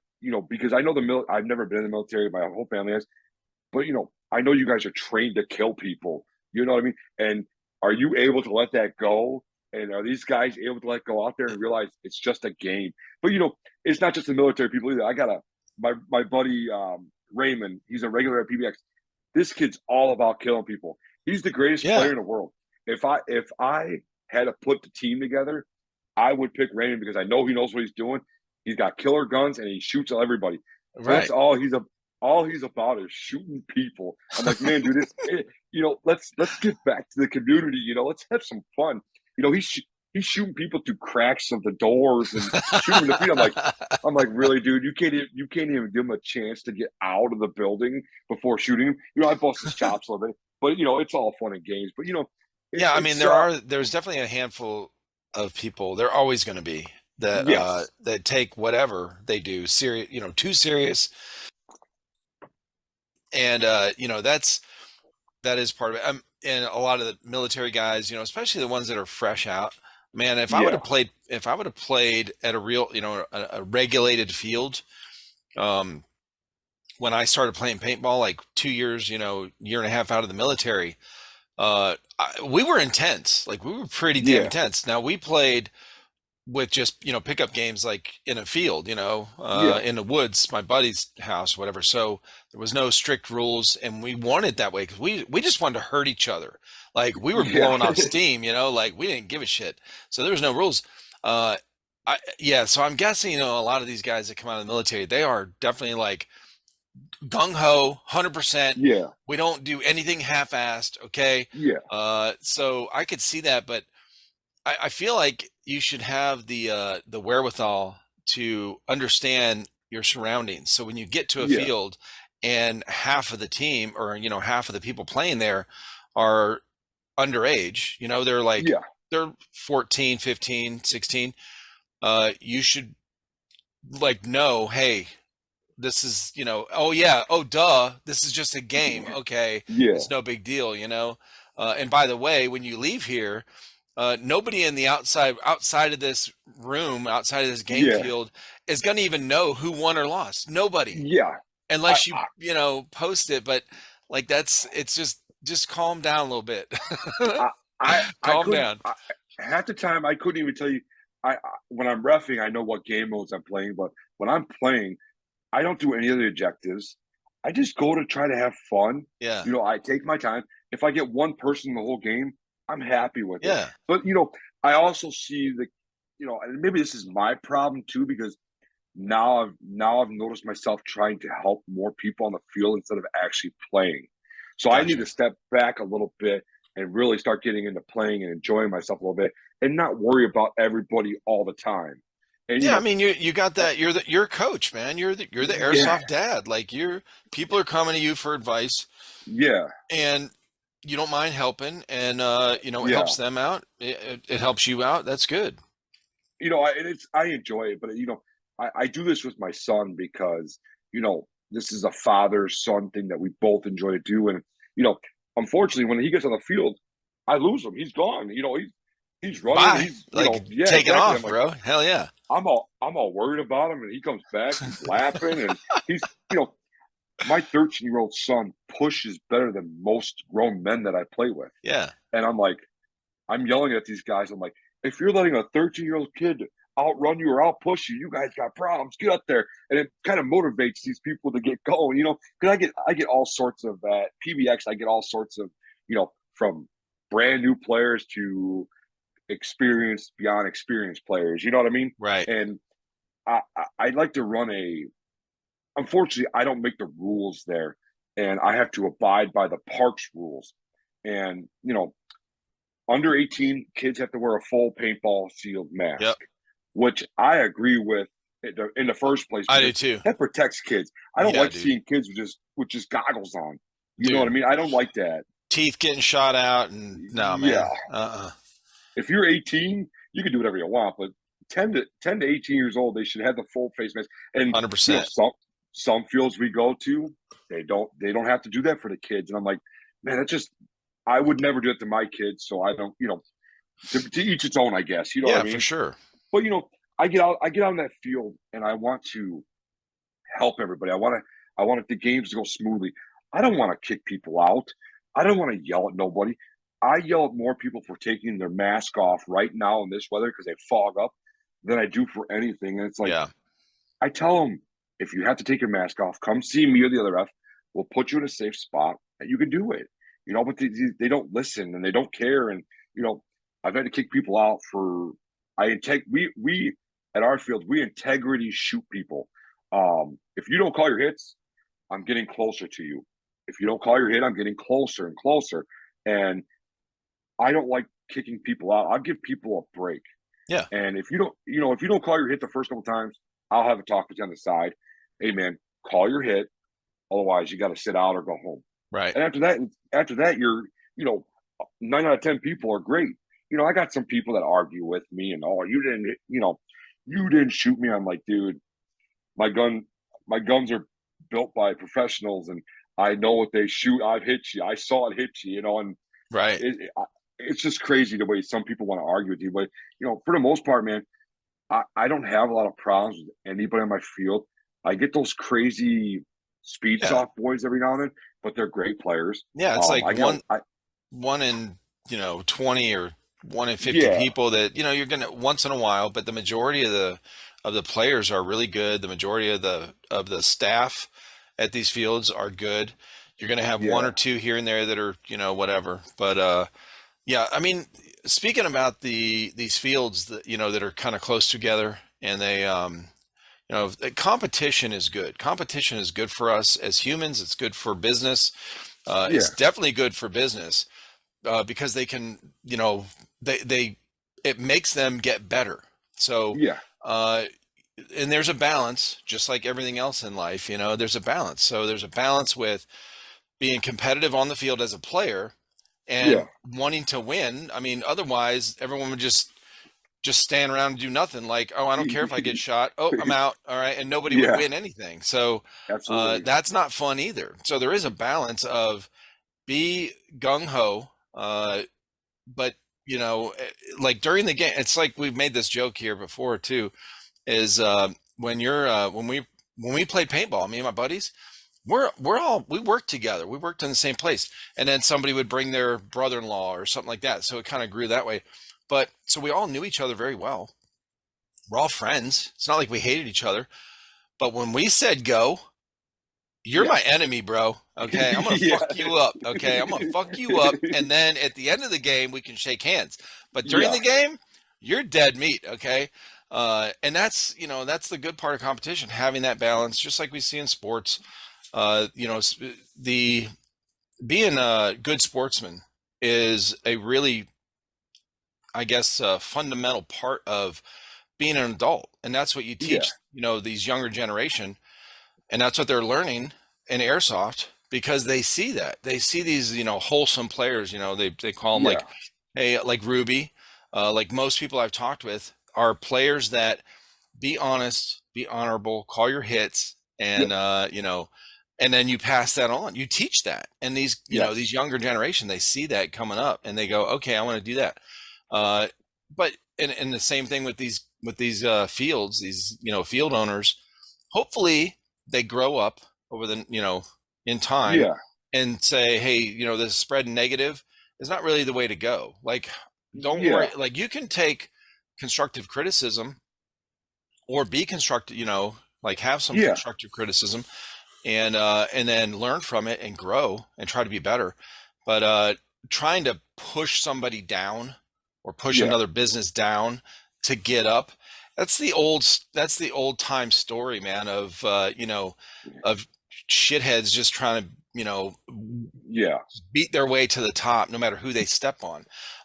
because I know I've never been in the military, my whole family has, but I know you guys are trained to kill people. You know what I mean? And are you able to let that go? And are these guys able to let go out there and realize it's just a game? But it's not just the military people either. I got my buddy Raymond. He's a regular at PBX. This kid's all about killing people. He's the greatest player Yeah. in the world. If I had to put the team together, I would pick Raymond because I know he knows what he's doing. He's got killer guns and he shoots at everybody. So that's Right. all he's about is shooting people. I'm like, man, dude, let's get back to the community. Let's have some fun. He's shooting people through cracks of the doors and shooting them in the feet. I'm like, really, dude, you can't even give him a chance to get out of the building before shooting him. I bust his chops a little bit, but it's all fun and games. But Yeah, I mean it's there's definitely a handful of people. There are always going to be yes, that take whatever they do serious, too serious, and that is part of it. And a lot of the military guys, especially the ones that are fresh out. Man, yeah, if I would have played at a real, a regulated field, um, when I started playing paintball, like 2 years, year and a half out of the military, we were intense. Like we were pretty damn yeah, intense. Now we played with just pickup games like in a field, yeah, in the woods, my buddy's house, whatever. So there was no strict rules, and we wanted that way because we just wanted to hurt each other. Like we were yeah, blowing off steam, like we didn't give a shit. So there was no rules. Uh, yeah. So I'm guessing a lot of these guys that come out of the military, they are definitely like gung ho, 100%. yeah, We don't do anything half-assed. Okay. yeah, So I could see that, but I feel like you should have the wherewithal to understand your surroundings. So when you get to a yeah, field and half of the team or half of the people playing there are underage, yeah, they're 14, 15, 16, you should like know, hey, this is, oh yeah, oh duh, this is just a game. Okay, yeah, it's no big deal. And by the way, when you leave here, nobody in the outside of this room, outside of this game yeah, field, is going to even know who won or lost. Nobody, yeah. I, unless you post it. But like it's just calm down a little bit. I, I Calm couldn't. down. Half the time, I couldn't even tell you. When I'm refing, I know what game modes I'm playing, but when I'm playing, I don't do any of the objectives. I just go to try to have fun. Yeah, I take my time. If I get one person in the whole game, I'm happy with it. yeah, But I also see and maybe this is my problem too, because now I've noticed myself trying to help more people on the field instead of actually playing. So I need gotcha. to step back a little bit and really start getting into playing and enjoying myself a little bit and not worry about everybody all the time. And Yeah, I mean you got that. You're a coach, man. You're the yeah, airsoft dad. Like people are coming to you for advice, yeah, and you don't mind helping, and it yeah. helps them out. It helps you out. That's good. I enjoy it, but I do this with my son because this is a father son thing that we both enjoy to do, and you know, unfortunately, when he gets on the field, I lose him. He's gone. He's running. Bye. He's Like yeah, taking exactly. I'm off, like bro. Hell yeah. I'm all worried about him, and he comes back. He's laughing, and he's you know my 13-year-old son pushes better than most grown men that I play with, Yeah. and I'm yelling at these guys. I'm like, if you're letting a 13-year-old kid outrun you or outpush you, you guys got problems. Get up there, and it kind of motivates these people to get going. Because I get all sorts of PBX. I get all sorts of from brand new players to experienced beyond experienced players. You know what I mean? Right. And I like to run a. Unfortunately, I don't make the rules there, and I have to abide by the parks rules. And under 18 kids have to wear a full paintball sealed Yep. mask, which I agree with in the first place I do because too. that protects kids. I don't Yeah, like dude. seeing kids with just goggles on. You know what I Dude. mean? I don't like that. Teeth getting shot out and no, Yeah, man. Uh-uh. if you're 18, you can do whatever you want, but 10 to 18 years old, they should have the full face mask. And 100%. some fields we go to, they don't have to do that for the kids. And I'm like, man, that's just I would never do it to my kids, so I don't, to each its own, I guess. You know what I Yeah, for mean? sure. But I get out in that field and I want to help everybody. I want the games to go smoothly. I don't want to kick people out. I don't want to yell at nobody. I yell at more people for taking their mask off right now in this weather because they fog up than I do for anything. And it's like Yeah. I tell them, if you have to take your mask off, come see me or the other ref. We'll put you in a safe spot and you can do it. But they don't listen and they don't care. And I've had to kick people out for we at our field we integrity shoot people. If you don't call your hits, I'm getting closer to you. If you don't call your hit, I'm getting closer and closer. And I don't like kicking people out. I'll give people a break. Yeah. And if you don't call your hit the first couple times, I'll have a talk with you on the side. Hey man, call your hit. Otherwise, you got to sit out or go home. Right. And after that, you're, 9 out of 10 people are great. I got some people that argue with me and you didn't shoot me. I'm like, dude, my gun, my guns are built by professionals, and I know what they shoot. I've hit you. I saw it hit you. And Right. it's just crazy the way some people want to argue with you. But for the most part, man, I don't have a lot of problems with anybody on my field. I get those crazy speed Yeah. soft boys every now and then, but they're great players. Yeah. It's like I get, I one in 20 or one in 50 yeah, people that you're gonna once in a while, but the majority of the players are really good. The majority of the staff at these fields are good. You're gonna have one yeah, or two here and there that are whatever, but yeah, I mean, speaking about these fields that that are kind of close together, and they competition is good. Competition is good for us as humans. It's good for business. It's yeah, definitely good for business because they can, they it makes them get better. So, yeah, uh, and there's a balance, just like everything else in life. There's a balance. So there's a balance with being competitive on the field as a player yeah, and wanting to win. I mean, otherwise, everyone would just stand around and do nothing. Like, oh, I don't care if I get shot. Oh, I'm out. All right, and nobody would yeah, win anything. So absolutely, that's not fun either. So there is a balance of be gung ho, but like during the game, it's like we've made this joke here before too. Is when you're when we played paintball, me and my buddies, we worked together. We worked in the same place, and then somebody would bring their brother-in-law or something like that. So it kind of grew that way. But so we all knew each other very well. We're all friends. It's not like we hated each other. But when we said go, you're yeah, my enemy, bro. Okay. I'm going to yeah, fuck you up. Okay. I'm going to fuck you up. And then at the end of the game, we can shake hands. But during yeah, the game, you're dead meat. Okay. And that's the good part of competition, having that balance, just like we see in sports. The being a good sportsman is a really, I guess, fundamental part of being an adult. And that's what you yeah, teach, these younger generation. And that's what they're learning in airsoft because they see that. They see these, wholesome players, they call them yeah, like, hey, like Ruby, like most people I've talked with are players that be honest, be honorable, call your hits, yep, and and then you pass that on. You teach that, and these yes, younger generation, they see that coming up, and they go, okay, I want to do that. Uh, but and the same thing with these fields, these field owners. Hopefully, they grow up over the in time yeah, and say, hey, this spread negative is not really the way to go. Like, don't yeah, worry. Like, you can take constructive criticism or be constructive, like have some yeah, constructive criticism and then learn from it and grow and try to be better. But trying to push somebody down or push yeah, another business down to get up, that's the old time story, man, of shitheads just trying to, yeah, beat their way to the top no matter who they step on.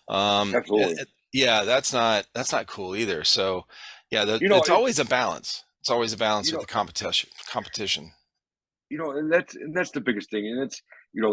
absolutely. Yeah, that's not cool either. So yeah, You know, it's it, always a balance. It's always a balance you with know, the competition. and that's the biggest thing, and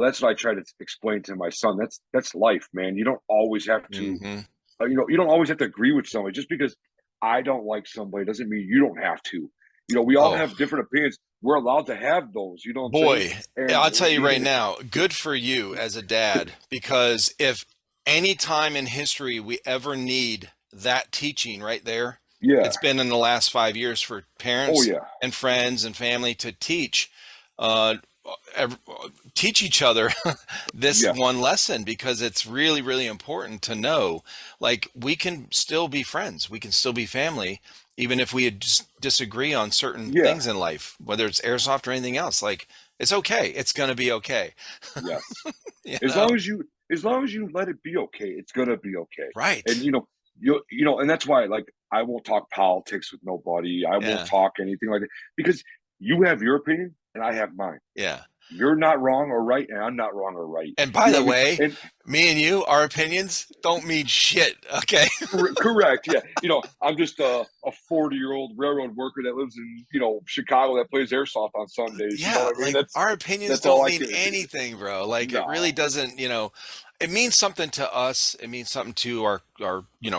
that's what I try to explain to my son. That's life, man. You don't always have to, Hmm. you don't always have to agree with somebody. Just because I don't like somebody doesn't mean you don't have to. We all Oh, have different opinions. We're allowed to have those. You know what I'm saying? boy, And I'll tell you right now, good for you as a dad, because if any time in history we ever need that teaching right there, yeah, it's been in the last 5 years for oh parents yeah, and friends and family to uh, ev- teach each other this yes, one lesson, because it's really, really important to know, like, we can still be friends, we can still be family, even if we just disagree on certain yeah, things in life, whether it's airsoft or anything else. Like, it's okay. It's going to be okay. yes. You As know? long as you let it be okay, it's gonna be okay. And Right. and that's why, like, I won't talk politics with nobody. I won't Yeah. talk anything like that because you have your opinion and I have mine. Yeah. You're not wrong or right, and I'm not wrong or right. And You by know the what I mean? way, And me and you, our opinions don't mean shit. Okay. correct, yeah. I'm just a 40-year-old railroad worker that lives in Chicago that plays airsoft on Sundays. You know Yeah, what I mean? like, That's our opinions that's all don't I mean can. anything, bro. Like, it really No, doesn't, it means something to us. It means something to our,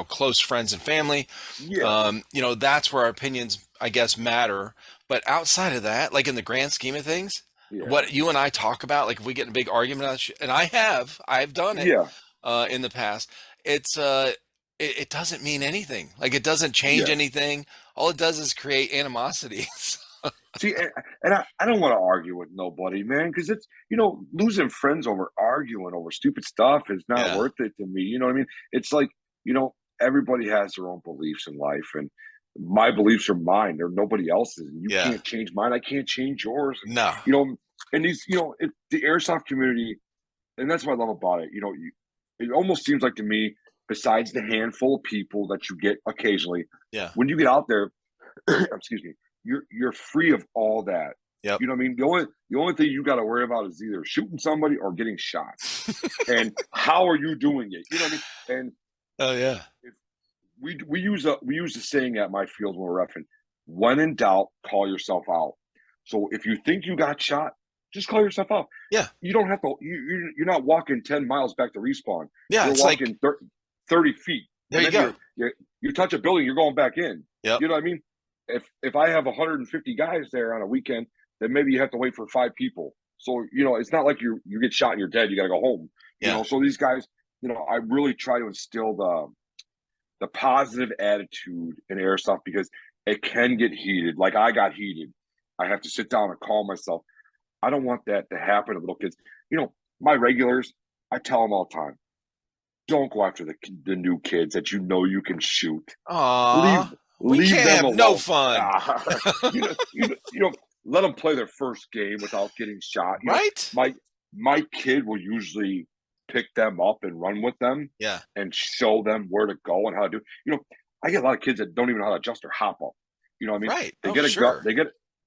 close friends and family. yeah, That's where our opinions, I guess, matter. But outside of that, like, in the grand scheme of things, yeah, what you and I talk about, like, if we get in a big argument on shit, and I've done it yeah, in the past, it's it doesn't mean anything. Like, it doesn't change yes. anything. All it does is create animosity. See, and I don't want to argue with nobody, man, because it's losing friends over arguing over stupid stuff is not Yeah, worth it to me. You know what I mean? It's like everybody has their own beliefs in life, and my beliefs are mine. They're nobody else's, and you yeah. can't change mine. I can't change yours, and No. and these the airsoft community, and that's what I love about it. It almost seems like to me, besides the handful of people that you get occasionally, Yeah. when you get out there, excuse me, you're free of all that. Yep. You know what I mean? The only thing you got to worry about is either shooting somebody or getting shot. And how are you doing it? You know what I mean? And Oh yeah. if we use a saying at my field when we're reffing, when in doubt, call yourself out. So if you think you got shot, just call yourself out. Yeah. You don't have to. You're not walking 10 miles back to respawn. Yeah. You're It's like, walking 30 feet, there and you then go. you touch a building, you're going back in. Yep. You know what I mean? If I have 150 guys there on a weekend, then maybe you have to wait for 5 people. So it's not like you get shot and you're dead. You got to go home. Yeah. So these guys, I really try to instill the positive attitude in airsoft because it can get heated. Like I got heated. I have to sit down and calm myself. I don't want that to happen to little kids. My regulars, I tell them all the time, don't go after the new kids that you can shoot. Leave Aw, we leave can't them have no alone. fun. Let them play their first game without getting shot. Right? My kid will usually pick them up and run with them Yeah. and show them where to go and how to do. I get a lot of kids that don't even know how to adjust their hop up. You know what I mean? Right. They Oh, get a gun. sure.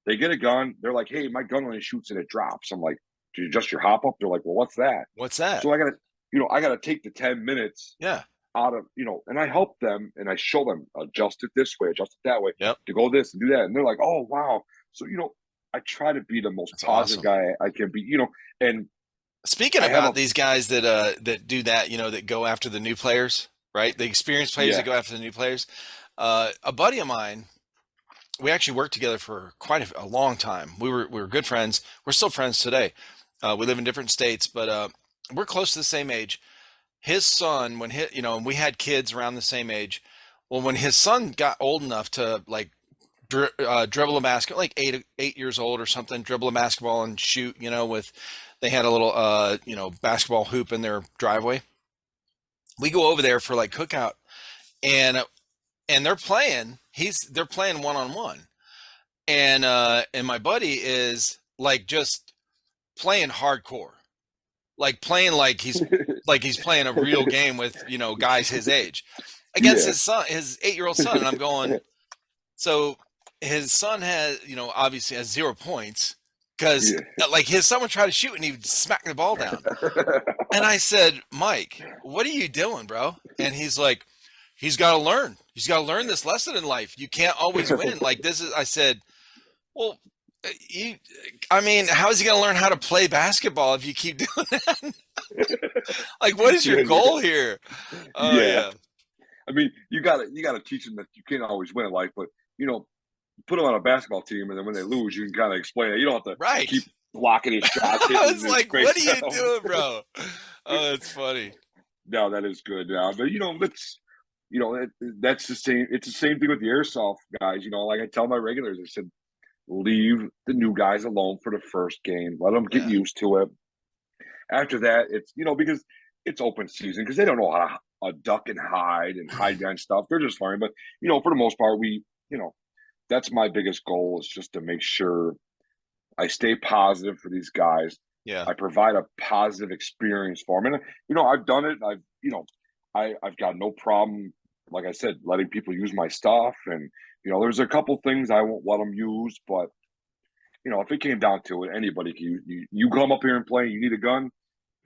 They get a gun. They're like, hey, my gun only shoots and it drops. I'm like, do you adjust your hop up? They're like, well, what's that? What's that? So I gotta take the 10 minutes Yeah. out of and I help them and I show them adjust it this way, adjust it that way, Yep. to go this and do that, and they're like, oh wow. So I try to be the most That's positive awesome. guy I can be. And Speaking I have a about these guys that do that, that go after the new players, right? The experienced players that yeah, go after the new players. A buddy of mine, we actually worked together for quite a long time. We were good friends. We're still friends today. We live in different states, but we're close to the same age. His son, when and we had kids around the same age. Well, when his son got old enough to, like, dribble a basketball, like 8 years old or something, dribble a basketball and shoot, they had a little basketball hoop in their driveway. We go over there for, like, cookout, and they're playing one on one, and my buddy is, like, just playing hardcore, like, playing like he's playing a real game with, guys his age, against yeah, his son, his 8-year-old son. And I'm going, so his son has, obviously has 0 points, because, yeah. like, his son would try to shoot and he would smack the ball down. And I said, Mike, what are you doing, bro? And he's like, he's got to learn. He's got to learn this lesson in life. You can't always win. Like, this is, I said, well, I mean, how is he going to learn how to play basketball if you keep doing that? Like, what is your yeah, goal here? Oh yeah. yeah. I mean, you gotta teach them that you can't always win in life, but you know put them on a basketball team, and then when they lose, you can kind of explain it. You don't have to Right. keep blocking his shots, I hitting was his like, what are face you down. doing, bro? Oh, that's funny. No, that is good. But that's that's the same. It's the same thing with the airsoft guys. Like I tell my regulars, I said, leave the new guys alone for the first game. Let them get Yeah. used to it. After that, it's because it's open season because they don't know how to duck and hide behind stuff. They're just learning. But for the most part, that's my biggest goal is just to make sure I stay positive for these guys. Yeah. I provide a positive experience for them, and I've done it. I've got no problem, like I said, letting people use my stuff, and there's a couple things I won't let them use, but if it came down to it, anybody can. You come up here and play. You need a gun.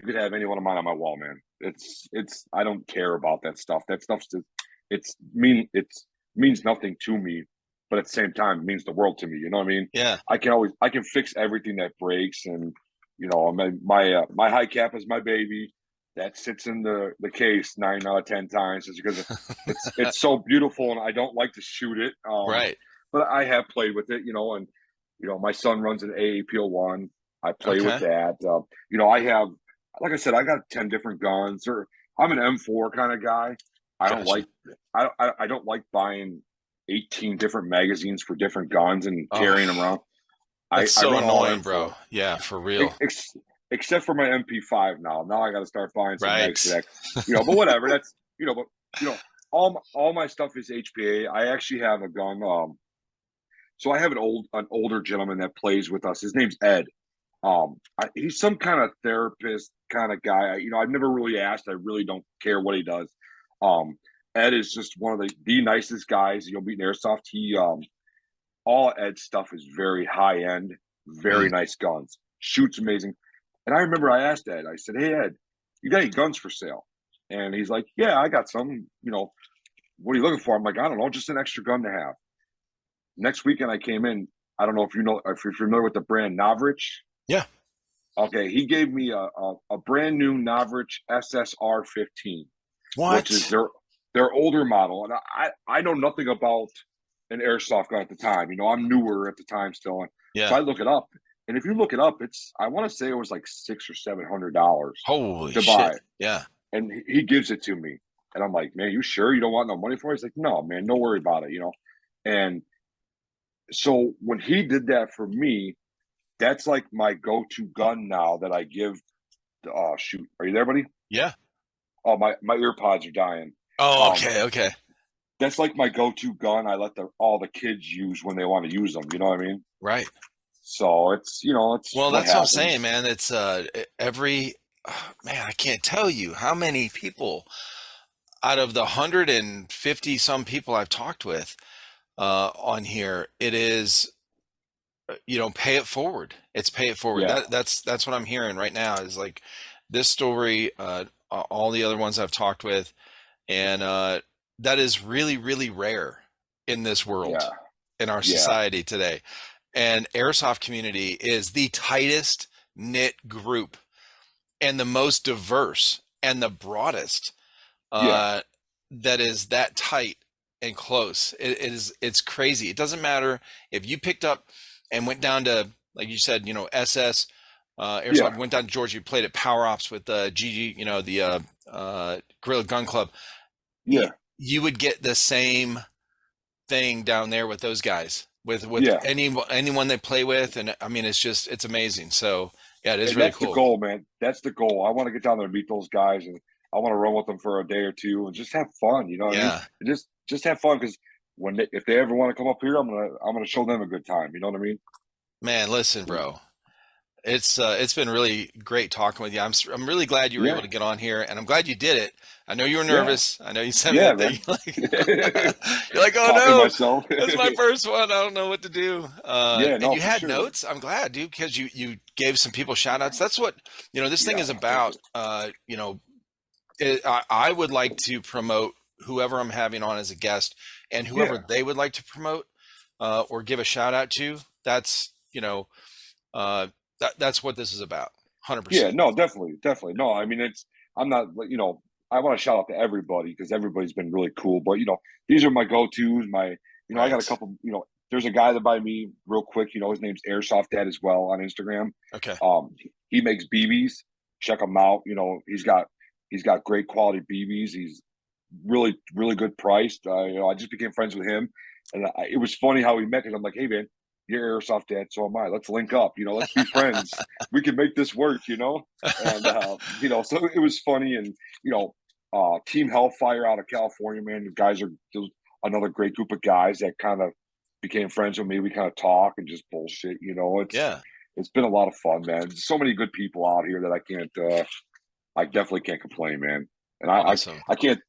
You could have any one of mine on my wall, man. It's. I don't care about that stuff. That stuff's just. It's means nothing to me, but at the same time, it means the world to me. You know what I mean? Yeah. I can fix everything that breaks, and my high cap is my baby. That sits in the case 9 out of 10 times just because it's so beautiful, and I don't like to shoot it. Right. But I have played with it, and my son runs an AAPL1. I play with Okay. that. I have, like I said, I got 10 different guns. Or I'm an M4 kind of guy. I don't Gotcha. like I don't like buying 18 different magazines for different guns and Oh, carrying them around. that's I so run all annoying, bro. M4, Yeah, for real. except for my MP5 now. Now I got to start buying some mags for Right. that. But whatever. That's but all my stuff is HPA. I actually have a gun. So I have an older gentleman that plays with us. His name's Ed. He's some kind of therapist kind of guy. I've never really asked. I really don't care what he does. Um, Ed is just one of the nicest guys you'll meet in airsoft. All Ed's stuff is very high end, very Mm. nice guns. Shoots amazing. And I remember I asked Ed. I said, "Hey Ed, you got any guns for sale?" And he's like, "Yeah, I got some. What are you looking for?" I'm like, "I don't know, just an extra gun to have." Next weekend I came in. I don't know if you're familiar with the brand Navrich. Yeah. Okay, he gave me a brand new Navrich SSR 15, which is What? their older model, and I know nothing about an airsoft gun at the time. I'm newer at the time still, and so Yeah. I look it up. And if you look it up, I want to say it was like $600 or $700 Holy to buy, shit. Yeah. and he gives it to me, and I'm like, "Man, you sure you don't want no money for it?" He's like, "No, man, don't worry about it." And so when he did that for me, that's like my go-to gun now that I give. Oh shoot, are you there, buddy? Yeah. Oh, my ear pods are dying. Oh, Um, okay. Okay. that's like my go-to gun. I let all the kids use when they want to use them. You know what I mean? Right. So it's Well, what that's what I'm saying, happens. man. It's every man, I can't tell you how many people out of the 150 some people I've talked with on here, it is pay it forward. It's pay it forward. Yeah, That's what I'm hearing right now is like this story, all the other ones I've talked with, and that is really, really rare in this yeah, world, in our yeah, society today. And airsoft community is the tightest knit group and the most diverse and the broadest yeah, uh, that is that tight and close. It's crazy. It doesn't matter if you picked up and went down to, like you said, SS yeah, Airsoft, went down to Georgia, you played at Power Ops with GG, the Guerrilla Gun Club. yeah, You would get the same thing down there with those guys, with yeah. anyone they play with, and I mean it's amazing. So yeah, it is And really that's the cool. goal, man. That's the goal. I want to get down there and meet those guys, and I want to run with them for a day or two and just have fun. You know what I mean? Yeah, And just have fun because if they ever want to come up here, I'm gonna show them a good time. You know what I mean? man. Listen, bro. It's been really great talking with you. I'm really glad you were able Yeah, to get on here, and I'm glad you did it. I know you were yeah, nervous. I know you sent me yeah, that man. thing. You're like, oh Talking to no, myself. that's my first one. I don't know what to do. Yeah, And no, you for had sure. notes. I'm glad, dude, because you gave some people shout outs. That's what this thing Yeah, is thank about. you. I would like to promote whoever I'm having on as a guest, and whoever Yeah, they would like to promote or give a shout out to. That's uh, that's what this is about. yeah, 100%. no, definitely, definitely. No, I mean, I'm not, I want to shout out to everybody because everybody's been really cool. But these are my go-tos. I got a Right. couple. there's a guy that by me real quick. His name's Airsoft Dad as well on Instagram. Okay. He makes BBs. Check him out. He's got great quality BBs. He's really good priced. I just became friends with him, and it was funny how we met because I'm like, hey man, you're Airsoft Dad, so am I. Let's link up. Let's be friends. We can make this work. And so it was funny, and Team Hellfire out of California, man. The guys are another great group of guys that kind of became friends with me. We kind of talk and just bullshit. Yeah. It's been a lot of fun, man. There's so many good people out here that I definitely can't complain, man. And Awesome. I can't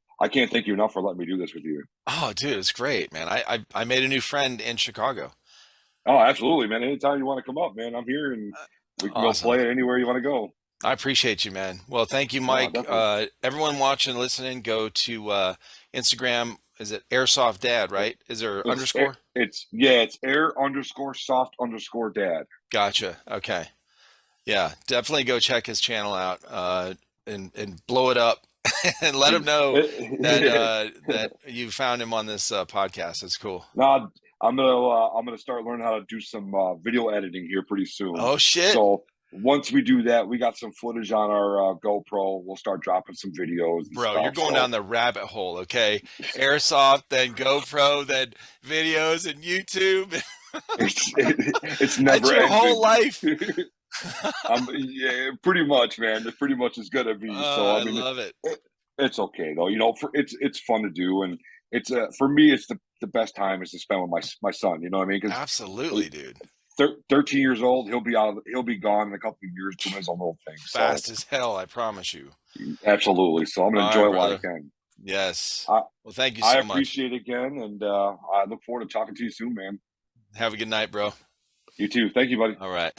thank you enough for letting me do this with you. Oh, dude, it's great, man. I made a new friend in Chicago. Oh, absolutely, man. Anytime you want to come up, man, I'm here, and we can go Awesome. play it anywhere you want to go. I appreciate you, man. Well, thank you, No, Mike. definitely. Everyone watching, listening, go to Instagram. Is it Airsoft Dad, right? Is there underscore? It's air_soft_dad. Gotcha. Okay. Yeah, definitely go check his channel out and blow it up and let him know that you found him on this podcast. It's cool. No, I'm gonna start learning how to do some video editing here pretty soon. Oh shit, So once we do that, we got some footage on our GoPro. We'll start dropping some videos and bro, you're stuff. going So down the rabbit hole. Okay, Airsoft, then GoPro, then videos and YouTube. it's That's never your whole ending. life. Yeah, pretty much, man. It pretty much is gonna be. So I I mean, love it. it's okay though. It's fun to do, and it's for me, it's the best time is to spend with my son. You know what I mean? Because Absolutely, dude. 13 years old, he'll be gone in a couple of years doing his own little thing. So Fast as hell, I promise you. absolutely. So I'm gonna All right, enjoy it while I brother. can. Yes. I Well, thank you I so much. appreciate it again, and I look forward to talking to you soon, man. Have a good night, bro. You too. Thank you, buddy. All right.